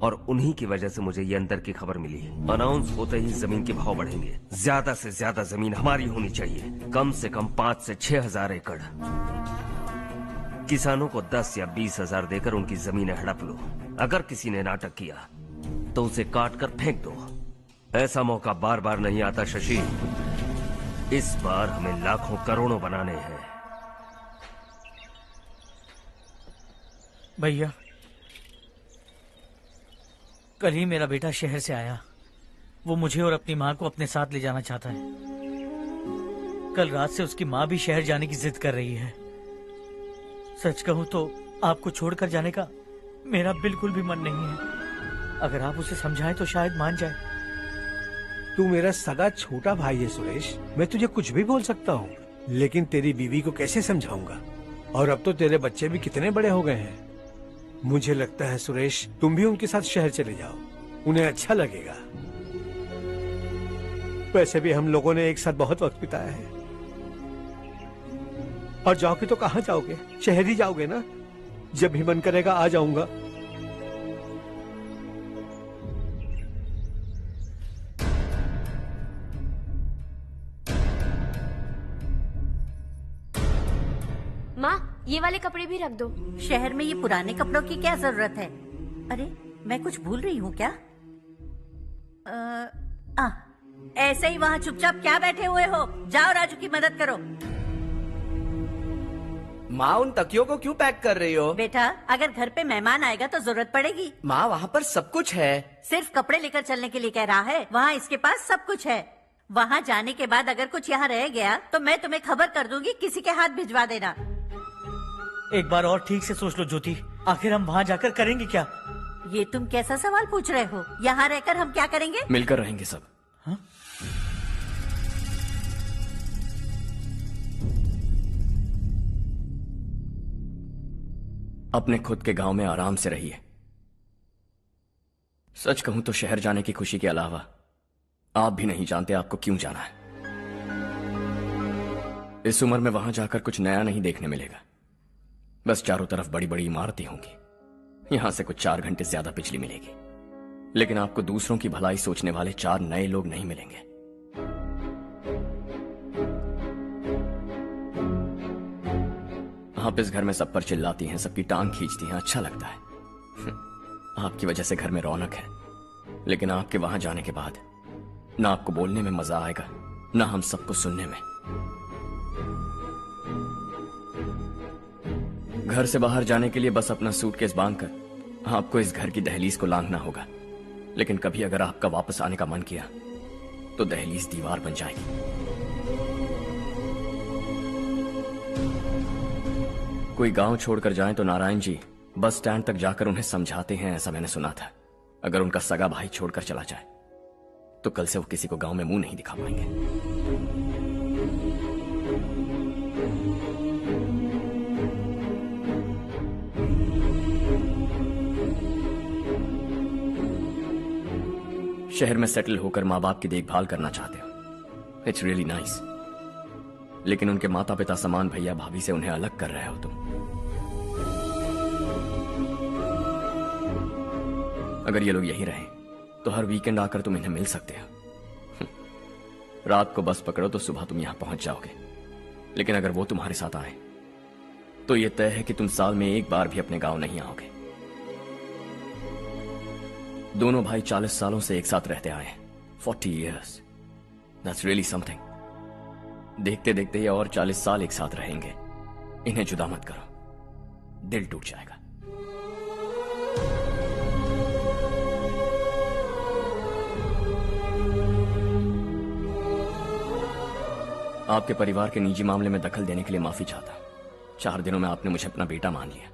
और उन्हीं की वजह से मुझे ये अंदर की खबर मिली। अनाउंस होते ही जमीन के भाव बढ़ेंगे। ज्यादा से ज्यादा जमीन हमारी होनी चाहिए, कम से कम 5 से 6 हजार एकड़। किसानों को 10 या 20 हजार देकर उनकी जमीनें हड़प लो। अगर किसी ने नाटक किया तो उसे काट कर फेंक दो। ऐसा मौका बार बार नहीं आता शशि। इस बार हमें लाखों करोड़ों बनाने हैं। भैया, कल ही मेरा बेटा शहर से आया। वो मुझे और अपनी माँ को अपने साथ ले जाना चाहता है। कल रात से उसकी माँ भी शहर जाने की जिद कर रही है। सच कहूँ तो आपको छोड़कर जाने का मेरा बिल्कुल भी मन नहीं है। अगर आप उसे समझाएं तो शायद मान जाए। तू मेरा सगा छोटा भाई है सुरेश, मैं तुझे कुछ भी बोल सकता हूँ, लेकिन तेरी बीवी को कैसे समझाऊंगा? और अब तो तेरे बच्चे भी कितने बड़े हो गए हैं। मुझे लगता है सुरेश, तुम भी उनके साथ शहर चले जाओ, उन्हें अच्छा लगेगा। वैसे भी हम लोगों ने एक साथ बहुत वक्त बिताया है। और जाओगे तो कहाँ जाओगे? शहर ही जाओगे ना? जब भी मन करेगा आ जाऊंगा। माँ, ये वाले कपड़े भी रख दो। शहर में ये पुराने कपड़ों की क्या जरूरत है? अरे, मैं कुछ भूल रही हूँ क्या? ऐसे ही वहाँ चुपचाप क्या बैठे हुए हो? जाओ राजू की मदद करो। माँ, उन तकियों को क्यों पैक कर रही हो? बेटा, अगर घर पे मेहमान आएगा तो जरूरत पड़ेगी। माँ, वहाँ पर सब कुछ है। सिर्फ कपड़े लेकर चलने के लिए कह रहा है? वहाँ इसके पास सब कुछ है। वहाँ जाने के बाद अगर कुछ यहाँ रह गया तो मैं तुम्हें खबर कर दूंगी, किसी के हाथ भिजवा देना। एक बार और ठीक से सोच लो ज्योति, आखिर हम वहाँ जाकर करेंगे क्या? ये तुम कैसा सवाल पूछ रहे हो? यहाँ रहकर हम क्या करेंगे? मिलकर रहेंगे सब। हाँ? अपने खुद के गांव में आराम से रहिए। सच कहूं तो शहर जाने की खुशी के अलावा आप भी नहीं जानते आपको क्यों जाना है। इस उम्र में वहां जाकर कुछ नया नहीं देखने मिलेगा। बस चारों तरफ बड़ी बड़ी इमारतें होंगी। यहां से कुछ 4 घंटे ज्यादा बिजली मिलेगी, लेकिन आपको दूसरों की भलाई सोचने वाले 4 नए लोग नहीं मिलेंगे। आप इस घर में सब पर चिल्लाती हैं, सबकी टांग खींचती हैं, अच्छा लगता है। आपकी वजह से घर में रौनक है, लेकिन आपके वहां जाने के बाद ना आपको बोलने में मजा आएगा, ना हम सबको सुनने में। घर से बाहर जाने के लिए बस अपना सूटकेस बांधकर आपको इस घर की दहलीज को लांघना होगा। लेकिन कभी अगर आपका वापस आने का मन किया तो दहलीज दीवार बन जाएगी। कोई गांव छोड़कर जाएं तो नारायण जी बस स्टैंड तक जाकर उन्हें समझाते हैं, ऐसा मैंने सुना था। अगर उनका सगा भाई छोड़कर चला जाए तो कल से वो किसी को गांव में मुंह नहीं दिखा पाएंगे। शहर में सेटल होकर माँ बाप की देखभाल करना चाहते हो, इट्स रियली नाइस। लेकिन उनके माता पिता समान भैया भाभी से उन्हें अलग कर रहे हो तुम। अगर ये लोग यहीं रहें तो हर वीकेंड आकर तुम इन्हें मिल सकते हो। रात को बस पकड़ो तो सुबह तुम यहां पहुंच जाओगे। लेकिन अगर वो तुम्हारे साथ आए तो यह तय है कि तुम साल में एक बार भी अपने गांव नहीं आओगे। दोनों भाई 40 सालों से एक साथ रहते आए हैं, 40 years. That's really something. देखते देखते ये और 40 साल एक साथ रहेंगे। इन्हें जुदा मत करो, दिल टूट जाएगा। आपके परिवार के निजी मामले में दखल देने के लिए माफी चाहता। 4 दिनों में आपने मुझे अपना बेटा मान लिया।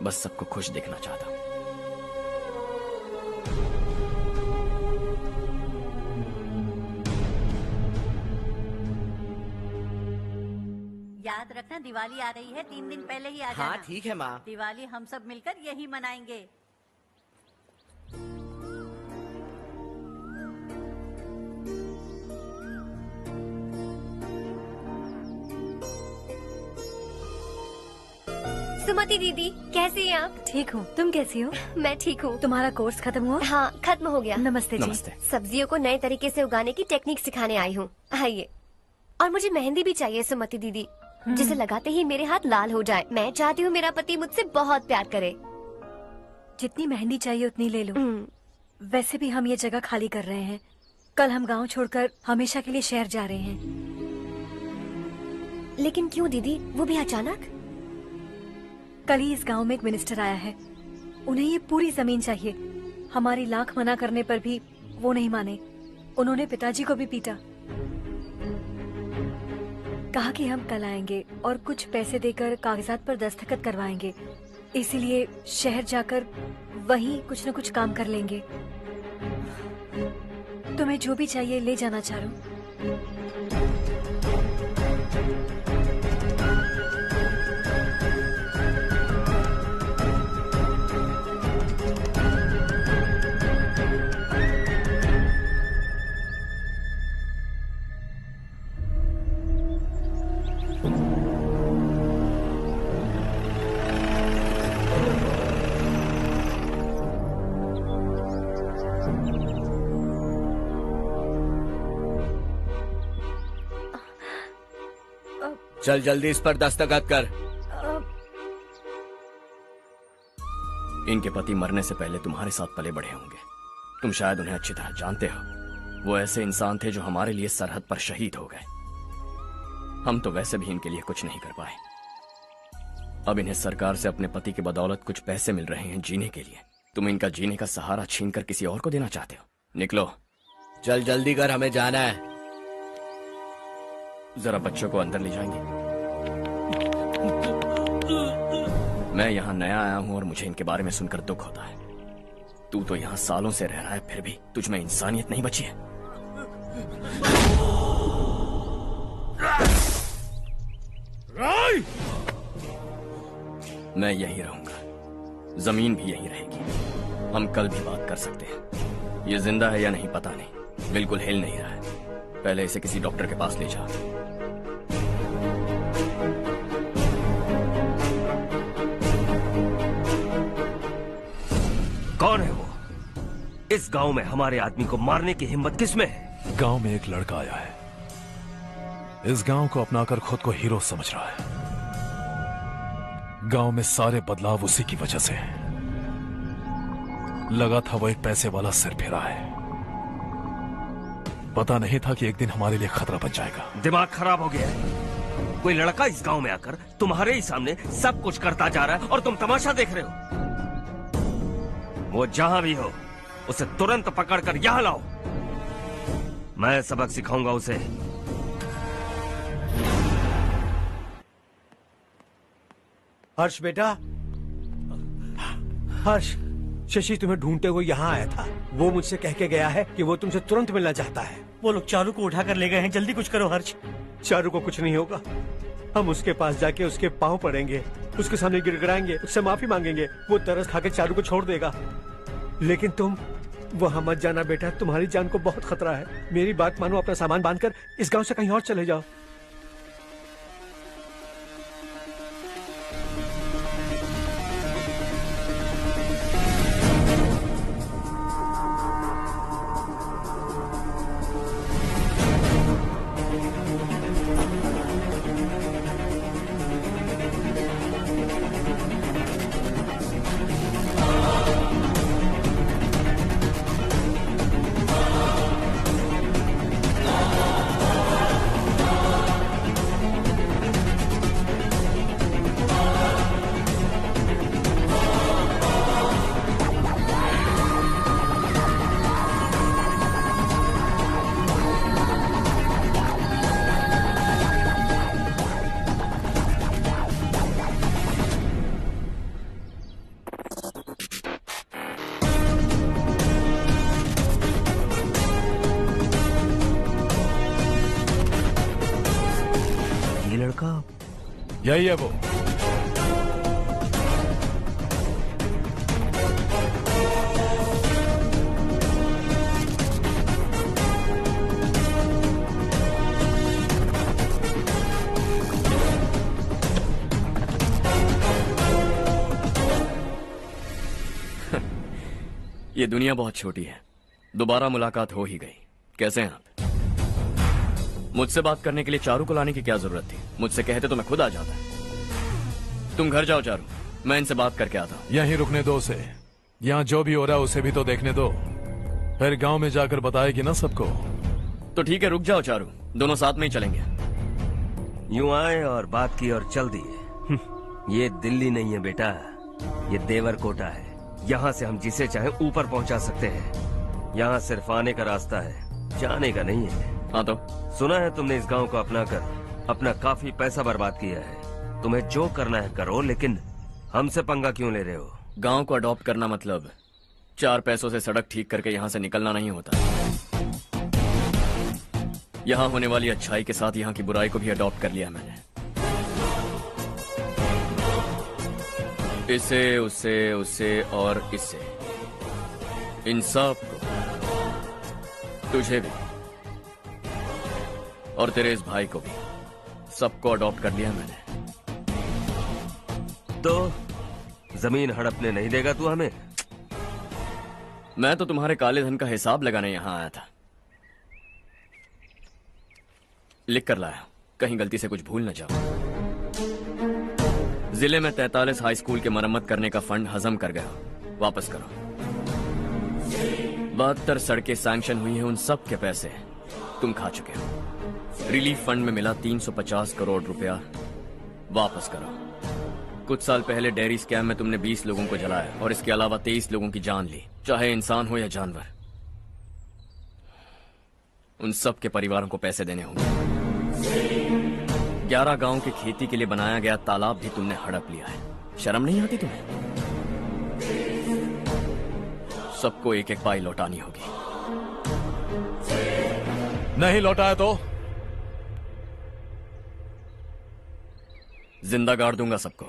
बस सबको खुश देखना चाहता। याद रखना, दिवाली आ रही है, 3 दिन पहले ही आ जाना। हाँ ठीक है माँ। दिवाली हम सब मिलकर यही मनाएंगे। सुमति दीदी, कैसी हैं आप? ठीक हूँ, तुम कैसी हो? मैं ठीक हूँ। तुम्हारा कोर्स खत्म हुआ? हाँ, खत्म हो गया। नमस्ते जी। नमस्ते। सब्जियों को नए तरीके से उगाने की टेक्निक सिखाने आई हूँ। आइए। और मुझे मेहंदी भी चाहिए सुमति दीदी, जिसे लगाते ही मेरे हाथ लाल हो जाए। मैं चाहती हूँ मेरा पति मुझसे बहुत प्यार करे। जितनी मेहंदी चाहिए उतनी ले लो। वैसे भी हम ये जगह खाली कर रहे हैं। कल हम गांव छोड़कर हमेशा के लिए शहर जा रहे हैं। लेकिन क्यों दीदी, वो भी अचानक? कल ही इस गांव में एक मिनिस्टर आया है। उन्हें ये पूरी जमीन चाहिए। हमारी लाख मना करने पर भी वो नहीं माने। उन्होंने पिताजी को भी पीटा। कहा कि हम कल आएंगे और कुछ पैसे देकर कागजात पर दस्तखत करवाएंगे। इसीलिए शहर जाकर वहीं कुछ न कुछ काम कर लेंगे। तुम्हें जो भी चाहिए ले जाना चारू। चल जल्दी इस पर दस्तखत कर। इनके पति मरने से पहले तुम्हारे साथ पले बड़े होंगे। तुम शायद उन्हें अच्छी तरह जानते हो। वो ऐसे इंसान थे जो हमारे लिए सरहद पर शहीद हो गए। हम तो वैसे भी इनके लिए कुछ नहीं कर पाए। अब इन्हें सरकार से अपने पति की बदौलत कुछ पैसे मिल रहे हैं जीने के लिए। तुम इनका जीने का सहारा छीनकर किसी और को देना चाहते हो? निकलो। चल जल्दी कर, हमें जाना है। जरा बच्चों को अंदर ले जाएंगे? मैं यहाँ नया आया हूँ और मुझे इनके बारे में सुनकर दुख होता है। तू तो यहाँ सालों से रह रहा है, फिर भी तुझ में इंसानियत नहीं बची है। मैं यहीं रहूंगा, जमीन भी यहीं रहेगी। हम कल भी बात कर सकते हैं। ये जिंदा है या नहीं पता नहीं, बिल्कुल हिल नहीं रहा है। पहले इसे किसी डॉक्टर के पास ले जा। कौन है वो? इस गांव में हमारे आदमी को मारने की हिम्मत किसमें है? गांव में एक लड़का आया है। इस गांव को अपनाकर खुद को हीरो समझ रहा है। गांव में सारे बदलाव उसी की वजह से हैं। लगा था वो एक पैसे वाला सिर फिरा है। पता नहीं था कि एक दिन हमारे लिए खतरा बन जाएगा। दिमाग खराब हो गया है। कोई लड़का इस गांव में आकर तुम्हारे ही सामने सब कुछ करता जा रहा है और तुम तमाशा देख रहे हो। वो जहां भी हो उसे तुरंत पकड़कर यहां लाओ। मैं सबक सिखाऊंगा उसे। हर्ष बेटा, हर्ष, शशि तुम्हें ढूंढते हुए यहाँ आया था। वो मुझसे कह के गया है कि वो तुमसे तुरंत मिलना चाहता है। वो लोग चारू को उठाकर ले गए हैं। जल्दी कुछ करो हर्ष। चारू को कुछ नहीं होगा। हम उसके पास जाके उसके पांव पड़ेंगे, उसके सामने गिड़गिड़ाएंगे, उससे माफी मांगेंगे। वो तरस खा के चारू को छोड़ देगा। लेकिन तुम वहां मत जाना बेटा, तुम्हारी जान को बहुत खतरा है। मेरी बात मानो, अपना सामान बांधकर इस गांव से कहीं और चले जाओ। यही है वो। ये दुनिया बहुत छोटी है, दोबारा मुलाकात हो ही गई। कैसे हैं आप? मुझसे बात करने के लिए चारू को लाने की क्या जरूरत थी? मुझसे कहते तो मैं खुद आ जाता। तुम घर जाओ चारू, मैं इनसे बात करके आता हूँ। यहीं रुकने दो उसे, यहाँ जो भी हो रहा है उसे भी तो देखने दो, फिर गांव में जाकर बताएगी ना सबको। तो ठीक है, रुक जाओ चारू, दोनों साथ में ही चलेंगे। यूं आए और बात की और चल दिए। ये दिल्ली नहीं है बेटा, ये देवरकोटा है। यहाँ से हम जिसे चाहे ऊपर पहुँचा सकते हैं। यहाँ सिर्फ आने का रास्ता है, जाने का नहीं है। हाँ तो सुना है तुमने इस गांव को अपना कर अपना काफी पैसा बर्बाद किया है। तुम्हें जो करना है करो, लेकिन हमसे पंगा क्यों ले रहे हो? गांव को अडॉप्ट करना मतलब 4 पैसों से सड़क ठीक करके यहाँ से निकलना नहीं होता। यहाँ होने वाली अच्छाई के साथ यहाँ की बुराई को भी अडॉप्ट कर लिया मैंने। इसे, उसे, उसे और इससे, इन सब को, तुझे भी और तेरे इस भाई को भी, सबको अडॉप्ट कर लिया मैंने। तो जमीन हड़पने नहीं देगा तू हमें? मैं तो तुम्हारे काले धन का हिसाब लगाने यहां आया था। लिख कर लाया, कहीं गलती से कुछ भूल न जाओ। जिले में 43 हाई स्कूल के मरम्मत करने का फंड हजम कर गया, वापस करो। 72 सड़कें सैंक्शन हुई हैं, उन सब के पैसे तुम खा चुके हो। रिलीफ फंड में मिला 350 करोड़ रुपया, वापस करो। कुछ साल पहले डेयरी स्कैम में तुमने 20 लोगों को जलाया और इसके अलावा 23 लोगों की जान ली, चाहे इंसान हो या जानवर। उन सब के परिवारों को पैसे देने होंगे। 11 गांव की खेती के लिए बनाया गया तालाब भी तुमने हड़प लिया है। शर्म नहीं आती तुम्हें? सबको एक एक पाई लौटानी होगी। नहीं लौटाया तो जिंदा गाड़ दूंगा सबको।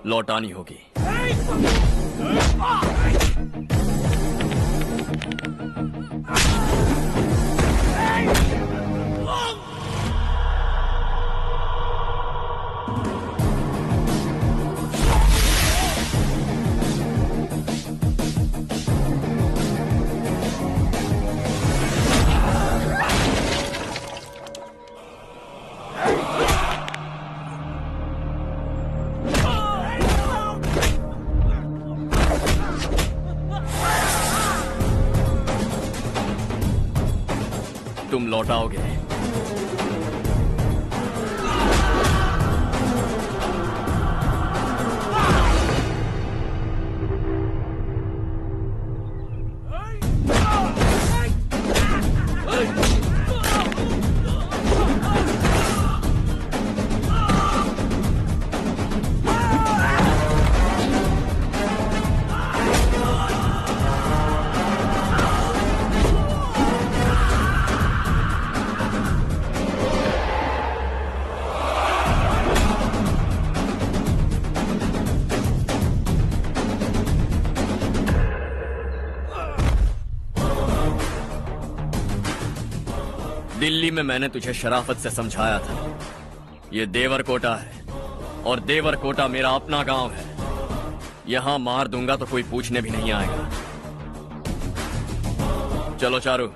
लौटानी होगी। तुम लौटाओगे। दिल्ली में मैंने तुझे शराफत से समझाया था, ये देवरकोटा है और देवरकोटा मेरा अपना गांव है। यहां मार दूंगा तो कोई पूछने भी नहीं आएगा। चलो चारू।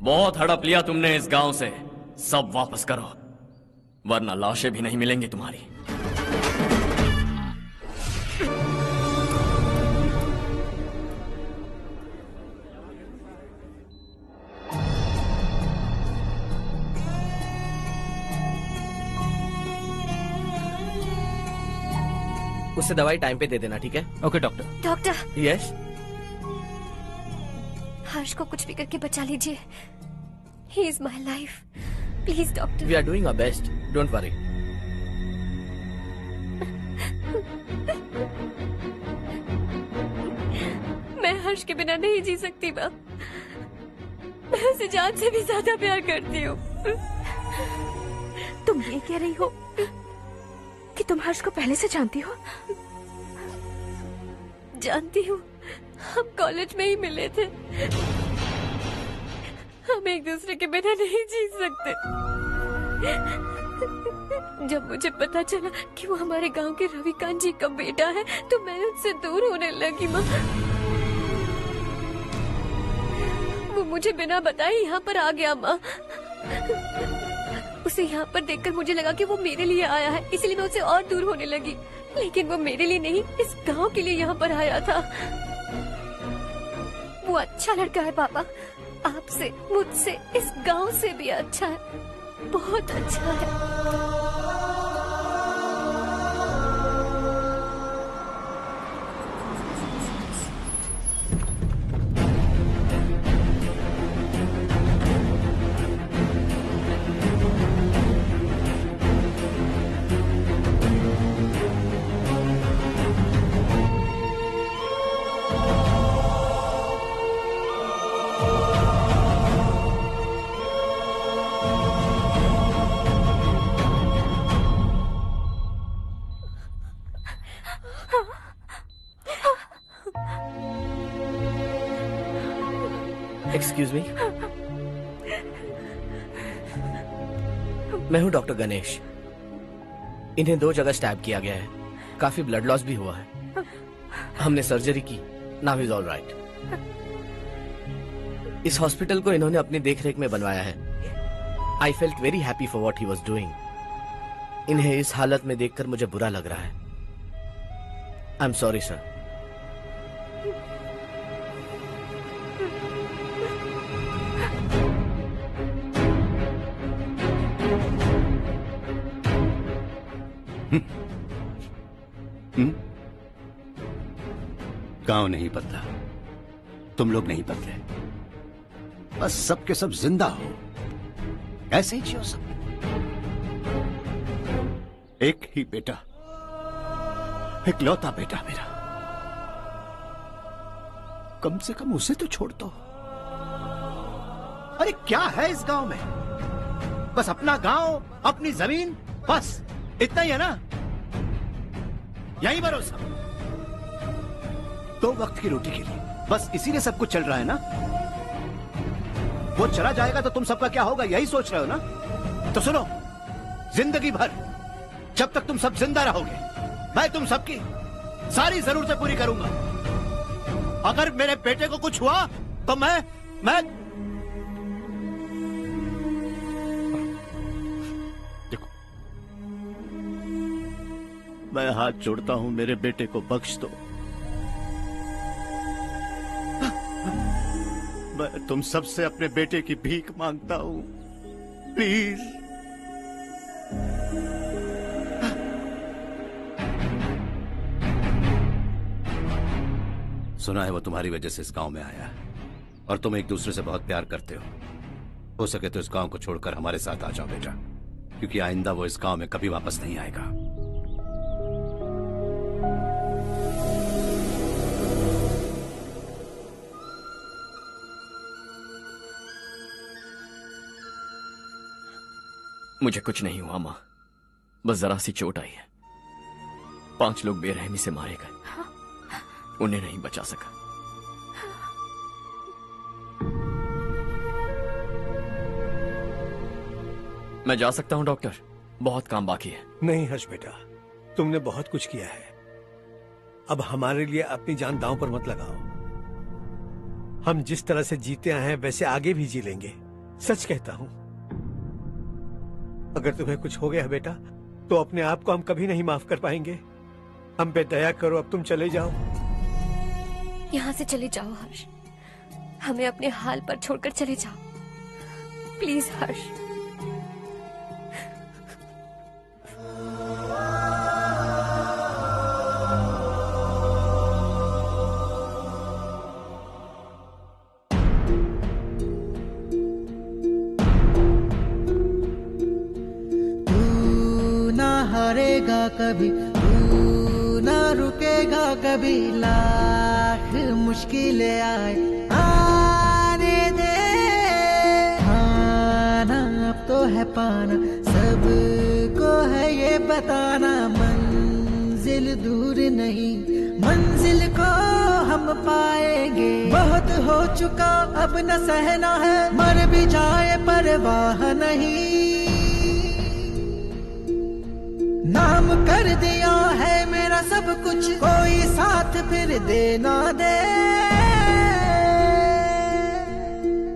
बहुत हड़प लिया तुमने इस गांव से, सब वापस करो वरना लाशें भी नहीं मिलेंगी तुम्हारी। उससे दवाई टाइम पे दे देना, ठीक है? Okay doctor. Doctor. Yes. Harsh को कुछ भी करके बचा लीजिए। He is my life, please doctor. We are doing our best, don't worry. Harsh के बिना नहीं जी सकती माँ। मैं उसे जान से भी ज्यादा प्यार करती हूँ। तुम ये कह रही हो कि तुम हर्ष को पहले से जानती हो? जानती हूँ, हम कॉलेज में ही मिले थे। हम एक दूसरे के बिना नहीं जी सकते। जब मुझे पता चला कि वो हमारे गांव के रविकांत जी का बेटा है तो मैं उनसे दूर होने लगी माँ। वो मुझे बिना बताए यहाँ पर आ गया माँ। उसे यहाँ पर देखकर मुझे लगा कि वो मेरे लिए आया है, इसलिए मैं उसे और दूर होने लगी। लेकिन वो मेरे लिए नहीं, इस गांव के लिए यहाँ पर आया था। वो अच्छा लड़का है पापा, आपसे, मुझसे, इस गांव से भी अच्छा है, बहुत अच्छा है। एक्सक्यूज मी, मैं हूं डॉक्टर गणेश। इन्हें 2 जगह स्टैब किया गया है, काफी ब्लड लॉस भी हुआ है। हमने सर्जरी की, नाउ इज ऑल राइट। इस हॉस्पिटल को इन्होंने अपनी देखरेख में बनवाया है। I felt very happy for what he was doing. इन्हें इस हालत में देखकर मुझे बुरा लग रहा है। I am sorry sir. गांव नहीं बदला, तुम लोग नहीं बदले, बस सबके सब जिंदा हो, ऐसे ही जियो सब। एक ही बेटा, इकलौता बेटा मेरा, कम से कम उसे तो छोड़ दो। अरे क्या है इस गांव में? बस अपना गांव, अपनी जमीन, बस इतना ही है ना? यही भरोसा 2 वक्त की रोटी के लिए, बस इसीलिए सब कुछ चल रहा है ना? वो चला जाएगा तो तुम सबका क्या होगा, यही सोच रहे हो ना? तो सुनो, जिंदगी भर जब तक तुम सब जिंदा रहोगे, मैं तुम सबकी सारी जरूरतें पूरी करूंगा। अगर मेरे बेटे को कुछ हुआ तो मैं देखो, मैं हाथ जोड़ता हूं, मेरे बेटे को बख्श दो। मैं तुम सबसे अपने बेटे की भीख मांगता हूं, प्लीज। सुना है वो तुम्हारी वजह से इस गांव में आया है और तुम एक दूसरे से बहुत प्यार करते हो सके तो इस गांव को छोड़कर हमारे साथ आ जाओ बेटा, क्योंकि आइंदा वो इस गांव में कभी वापस नहीं आएगा। मुझे कुछ नहीं हुआ माँ, बस जरा सी चोट आई है। 5 लोग बेरहमी से मारे गए, उन्हें नहीं बचा सका। मैं जा सकता हूं डॉक्टर, बहुत काम बाकी है। नहीं हर्ष बेटा, तुमने बहुत कुछ किया है, अब हमारे लिए अपनी जान दांव पर मत लगाओ। हम जिस तरह से जीते आए हैं वैसे आगे भी जी लेंगे, सच कहता हूं। अगर तुम्हें कुछ हो गया बेटा तो अपने आप को हम कभी नहीं माफ कर पाएंगे। हम पे दया करो, अब तुम चले जाओ। यहाँ से चले जाओ हर्ष, हमें अपने हाल पर छोड़कर चले जाओ, प्लीज हर्ष। तू ना हारेगा कभी, तू ना रुकेगा कभी, लाख मुश्किलें आए आने दे। खाना अब तो है पाना, सबको है ये बताना, मंजिल दूर नहीं, मंजिल को हम पाएंगे। बहुत हो चुका अब न सहना है, मर भी जाए परवाह नहीं। नाम कर दिया है मेरा सब कुछ, कोई साथ फिर देना दे।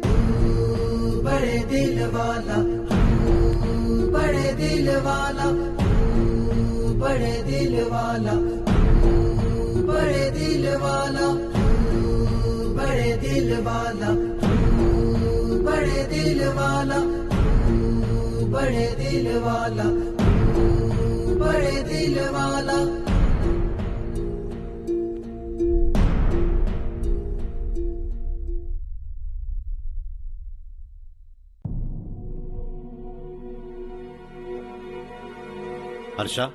तू बड़े दिल वाला, तू बड़े दिल वाला, तू बड़े दिल वाला, तू बड़े दिल वाला, तू बड़े दिल वाला, तू बड़े दिल वाला, तू बड़े दिल वाला, बड़े दिल वाला। हर्षा,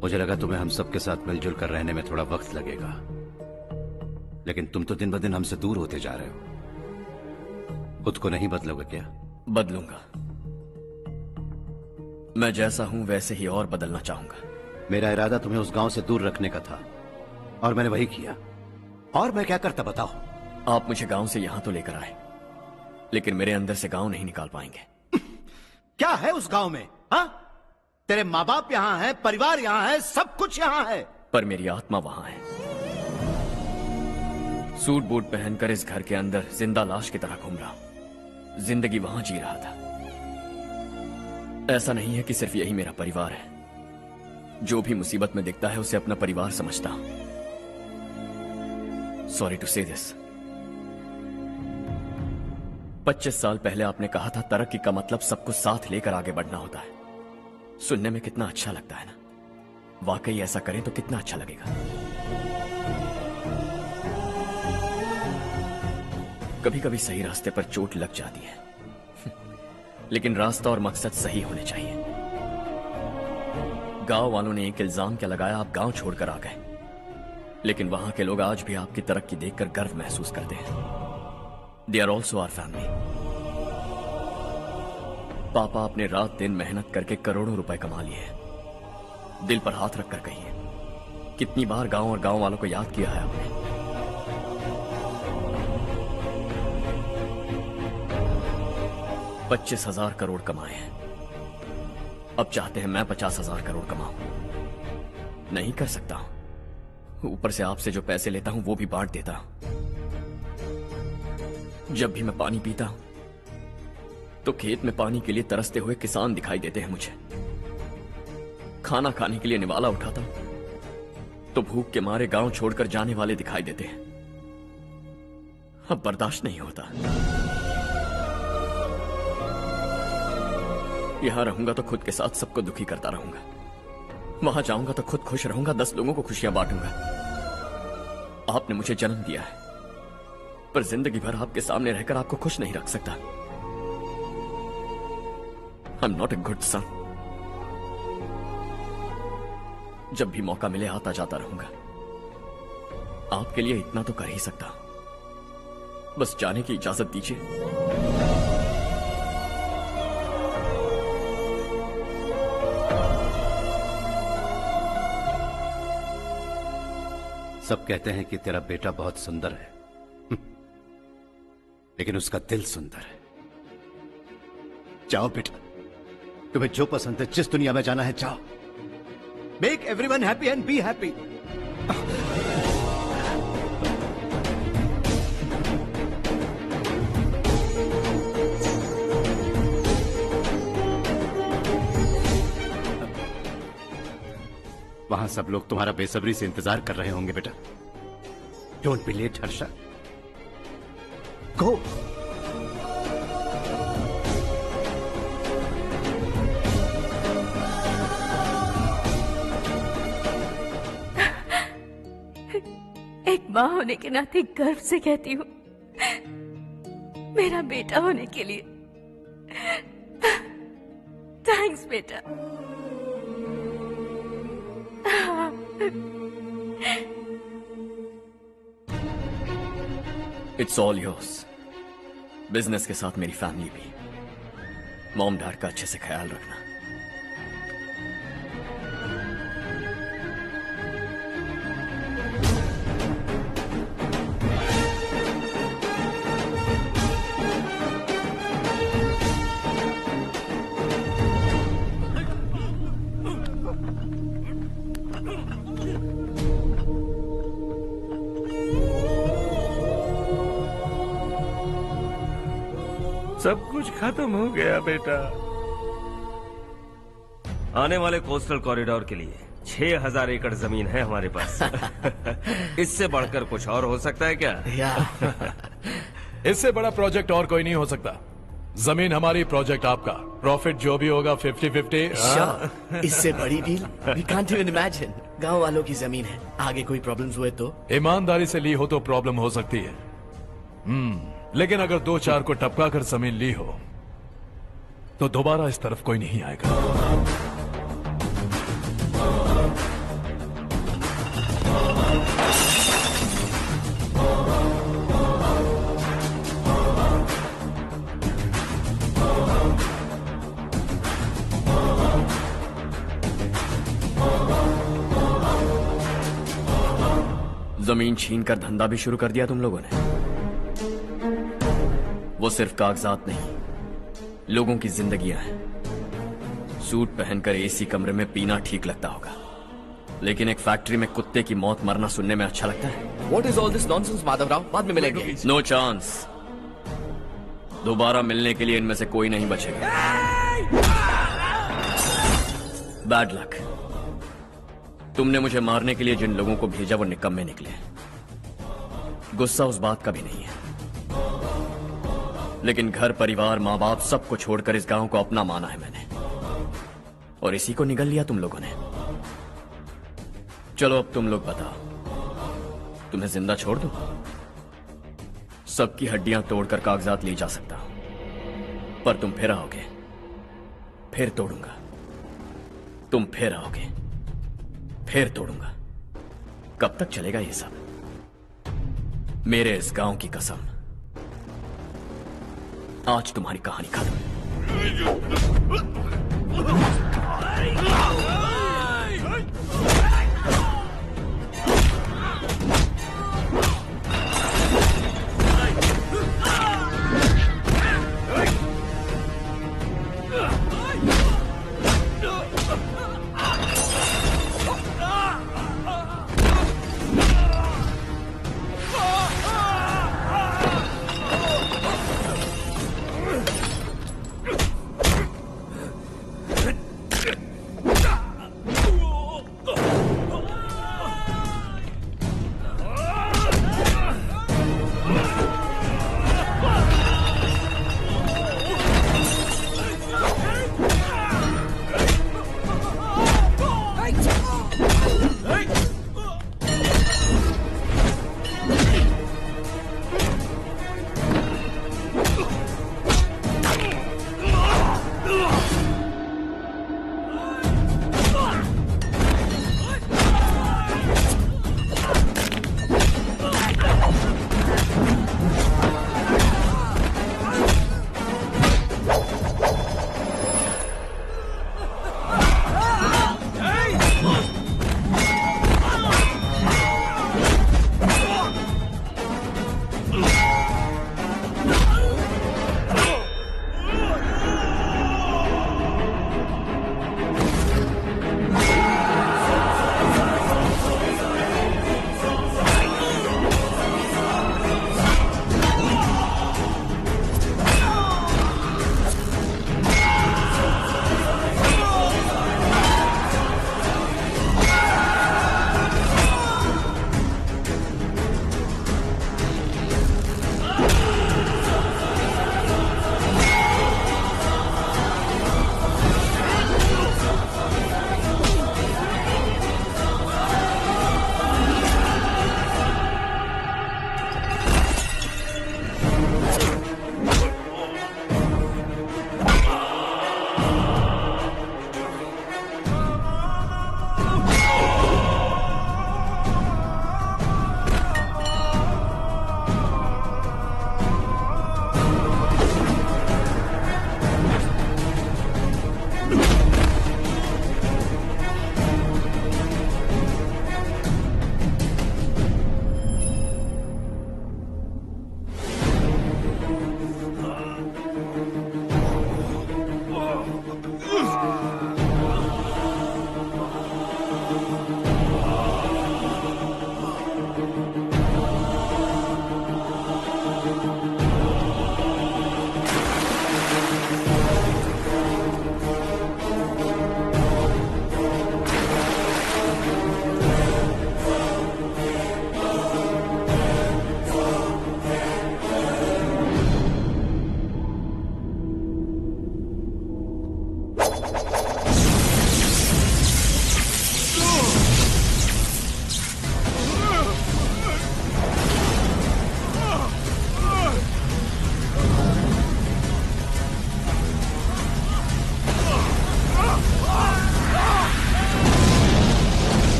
मुझे लगा तुम्हें हम सबके साथ मिलजुल कर रहने में थोड़ा वक्त लगेगा, लेकिन तुम तो दिन ब दिन हमसे दूर होते जा रहे हो। खुद को नहीं बदलोगे क्या? बदलूंगा। मैं जैसा हूं वैसे ही और बदलना चाहूंगा। मेरा इरादा तुम्हें उस गांव से दूर रखने का था और मैंने वही किया। और मैं क्या करता बताओ? आप मुझे गांव से यहां तो लेकर आए, लेकिन मेरे अंदर से गांव नहीं निकाल पाएंगे। क्या है उस गांव में? हाँ, तेरे माँ बाप यहाँ हैं, परिवार यहाँ है, सब कुछ यहाँ है, पर मेरी आत्मा वहां है। सूट बूट पहनकर इस घर के अंदर जिंदा लाश की तरह घूम रहा हूं। जिंदगी वहां जी रहा था। ऐसा नहीं है कि सिर्फ यही मेरा परिवार है। जो भी मुसीबत में दिखता है उसे अपना परिवार समझता हूं। सॉरी टू से दिस। 25 साल पहले आपने कहा था तरक्की का मतलब सबको साथ लेकर आगे बढ़ना होता है। सुनने में कितना अच्छा लगता है ना? वाकई ऐसा करें तो कितना अच्छा लगेगा। कभी कभी सही रास्ते पर चोट लग जाती है, लेकिन रास्ता और मकसद सही होने चाहिए। गांव वालों ने एक इल्जाम क्या लगाया, आप गांव छोड़कर आ गए, लेकिन वहां के लोग आज भी आपकी तरक्की देखकर गर्व महसूस करते हैं। They are also our family. पापा आपने रात दिन मेहनत करके करोड़ों रुपए कमा लिए हैं। दिल पर हाथ रखकर कहिए, कितनी बार गांव और गांव वालों को याद किया है आपने? 25,000 करोड़ कमाए हैं। अब चाहते हैं मैं 50,000 करोड़ कमाऊं। नहीं कर सकता हूं। ऊपर से आपसे जो पैसे लेता हूं वो भी बांट देता हूं। जब भी मैं पानी पीता हूं तो खेत में पानी के लिए तरसते हुए किसान दिखाई देते हैं मुझे। खाना खाने के लिए निवाला उठाता हूं तो भूख के मारे गांव छोड़कर जाने वाले दिखाई देते हैं। अब बर्दाश्त नहीं होता। यहां रहूंगा तो खुद के साथ सबको दुखी करता रहूंगा। वहां जाऊंगा तो खुद खुश रहूंगा, 10 लोगों को खुशियां बांटूंगा। आपने मुझे जन्म दिया है, पर जिंदगी भर आपके सामने रहकर आपको खुश नहीं रख सकता। I am not a good son. जब भी मौका मिले आता जाता रहूंगा। आपके लिए इतना तो कर ही सकता हूं। बस जाने की इजाजत दीजिए। सब कहते हैं कि तेरा बेटा बहुत सुंदर है, लेकिन उसका दिल सुंदर है। जाओ बेटा, तुम्हें जो पसंद है, जिस दुनिया में जाना है जाओ। Make everyone happy and be happy. वहां सब लोग तुम्हारा बेसब्री से इंतजार कर रहे होंगे बेटा। डोंट बी लेट हर्षा, गो। एक माँ होने के नाते गर्व से कहती हूँ, मेरा बेटा होने के लिए। थैंक्स बेटा। It's all yours. बिजनेस के साथ मेरी फैमिली भी। मॉम डैड का अच्छे से ख्याल रखना। सब कुछ खत्म हो गया बेटा। आने वाले कोस्टल कॉरिडोर के लिए 6000 एकड़ जमीन है हमारे पास। इससे बढ़कर कुछ और हो सकता है क्या? इससे बड़ा प्रोजेक्ट और कोई नहीं हो सकता। जमीन हमारी, प्रोजेक्ट आपका। प्रॉफिट जो भी होगा 50-50। इससे बड़ी deal we can't even imagine. गांव वालों की जमीन है, आगे कोई प्रॉब्लम्स हुए तो? ईमानदारी से ली हो तो प्रॉब्लम हो सकती है, लेकिन अगर 2-4 को टपका कर जमीन ली हो तो दोबारा इस तरफ कोई नहीं आएगा। जमीन छीन कर धंधा भी शुरू कर दिया तुम लोगों ने। वो सिर्फ कागजात नहीं, लोगों की जिंदगियां हैं। सूट पहनकर एसी कमरे में पीना ठीक लगता होगा, लेकिन एक फैक्ट्री में कुत्ते की मौत मरना सुनने में अच्छा लगता है। What is all this nonsense, Madhavrao? बाद में मिलेंगे। No chance. दोबारा मिलने के लिए इनमें से कोई नहीं बचेगा। Bad luck. तुमने मुझे मारने के लिए जिन लोगों को भेजा वो निकम्मे निकले। गुस्सा उस बात का भी नहीं है, लेकिन घर परिवार माँ बाप सबको छोड़कर इस गांव को अपना माना है मैंने, और इसी को निगल लिया तुम लोगों ने। चलो अब तुम लोग बताओ, तुम्हें जिंदा छोड़ दूं? सबकी हड्डियां तोड़कर कागजात ले जा सकता हूं, पर तुम फिर आओगे, फिर तोड़ूंगा। तुम फिर आओगे, फिर तोड़ूंगा। कब तक चलेगा ये सब? मेरे इस गांव की कसम, आज तुम्हारी कहानी खत्म।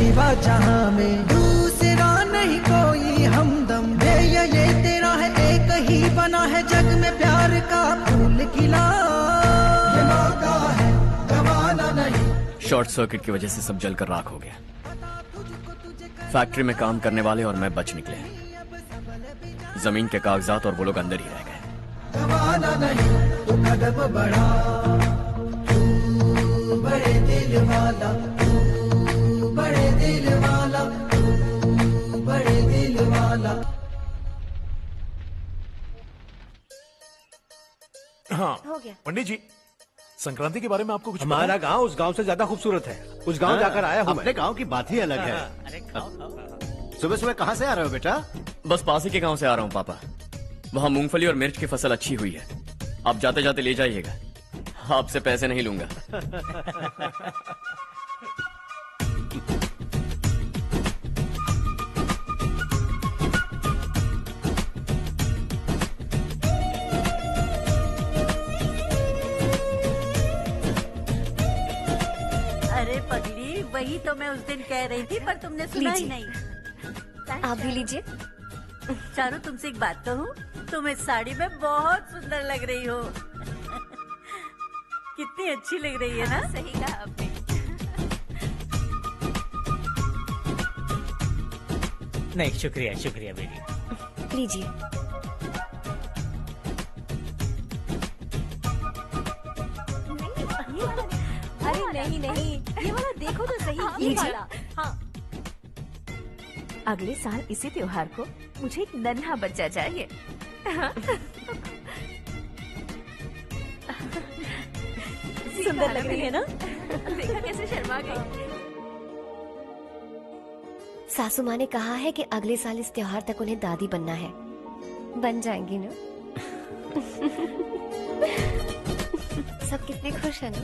सिवा जहां में दूसरा नहीं कोई हमदम। ये तेरा है एक ही बना है जग में प्यार का फूल खिला। ये मौका है गवाना नहीं। शॉर्ट सर्किट की वजह से सब जलकर राख हो गया। फैक्ट्री में काम करने वाले और मैं बच निकले। जमीन के कागजात और वो लोग अंदर ही रह गए। गवाना नहीं तो कदम बढ़ा, तू बड़े दिल वाला, तू बड़े दिल वाला, तू बड़े दिल वाला। हाँ हो गया। पंडित जी, संक्रांति के बारे में आपको कुछ पता हमारा है? गांव उस गांव से ज्यादा खूबसूरत है। उस गांव जाकर आया हूँ अपने मैं। गांव की बात ही अलग है। सुबह सुबह कहाँ से आ रहे हो बेटा? बस पास ही के गांव से आ रहा हूँ पापा। वहाँ मूंगफली और मिर्च की फसल अच्छी हुई है। आप जाते जाते ले जाइएगा। आपसे पैसे नहीं लूंगा। अरे पगली, वही तो मैं उस दिन कह रही थी पर तुमने सुना ही लीजिए। नहीं। आप भी लीजिए। चारू, तुमसे एक बात कहूँ, तुम इस साड़ी में बहुत सुंदर लग रही हो। कितनी अच्छी लग रही है ना? सही कहा आपने। नहीं, शुक्रिया शुक्रिया बेटी। लीजिए। अरे नहीं नहीं, ये वाला देखो तो सही, ये लीजिए। वाला। हाँ। अगले साल इसी त्योहार को मुझे एक नन्हा बच्चा चाहिए। हाँ। सुंदर लग रही है ना? देखा कैसे शर्मा गई। सासू माँ ने कहा है कि अगले साल इस त्योहार तक उन्हें दादी बनना है। बन जाएंगी ना? सब कितने खुश है ना?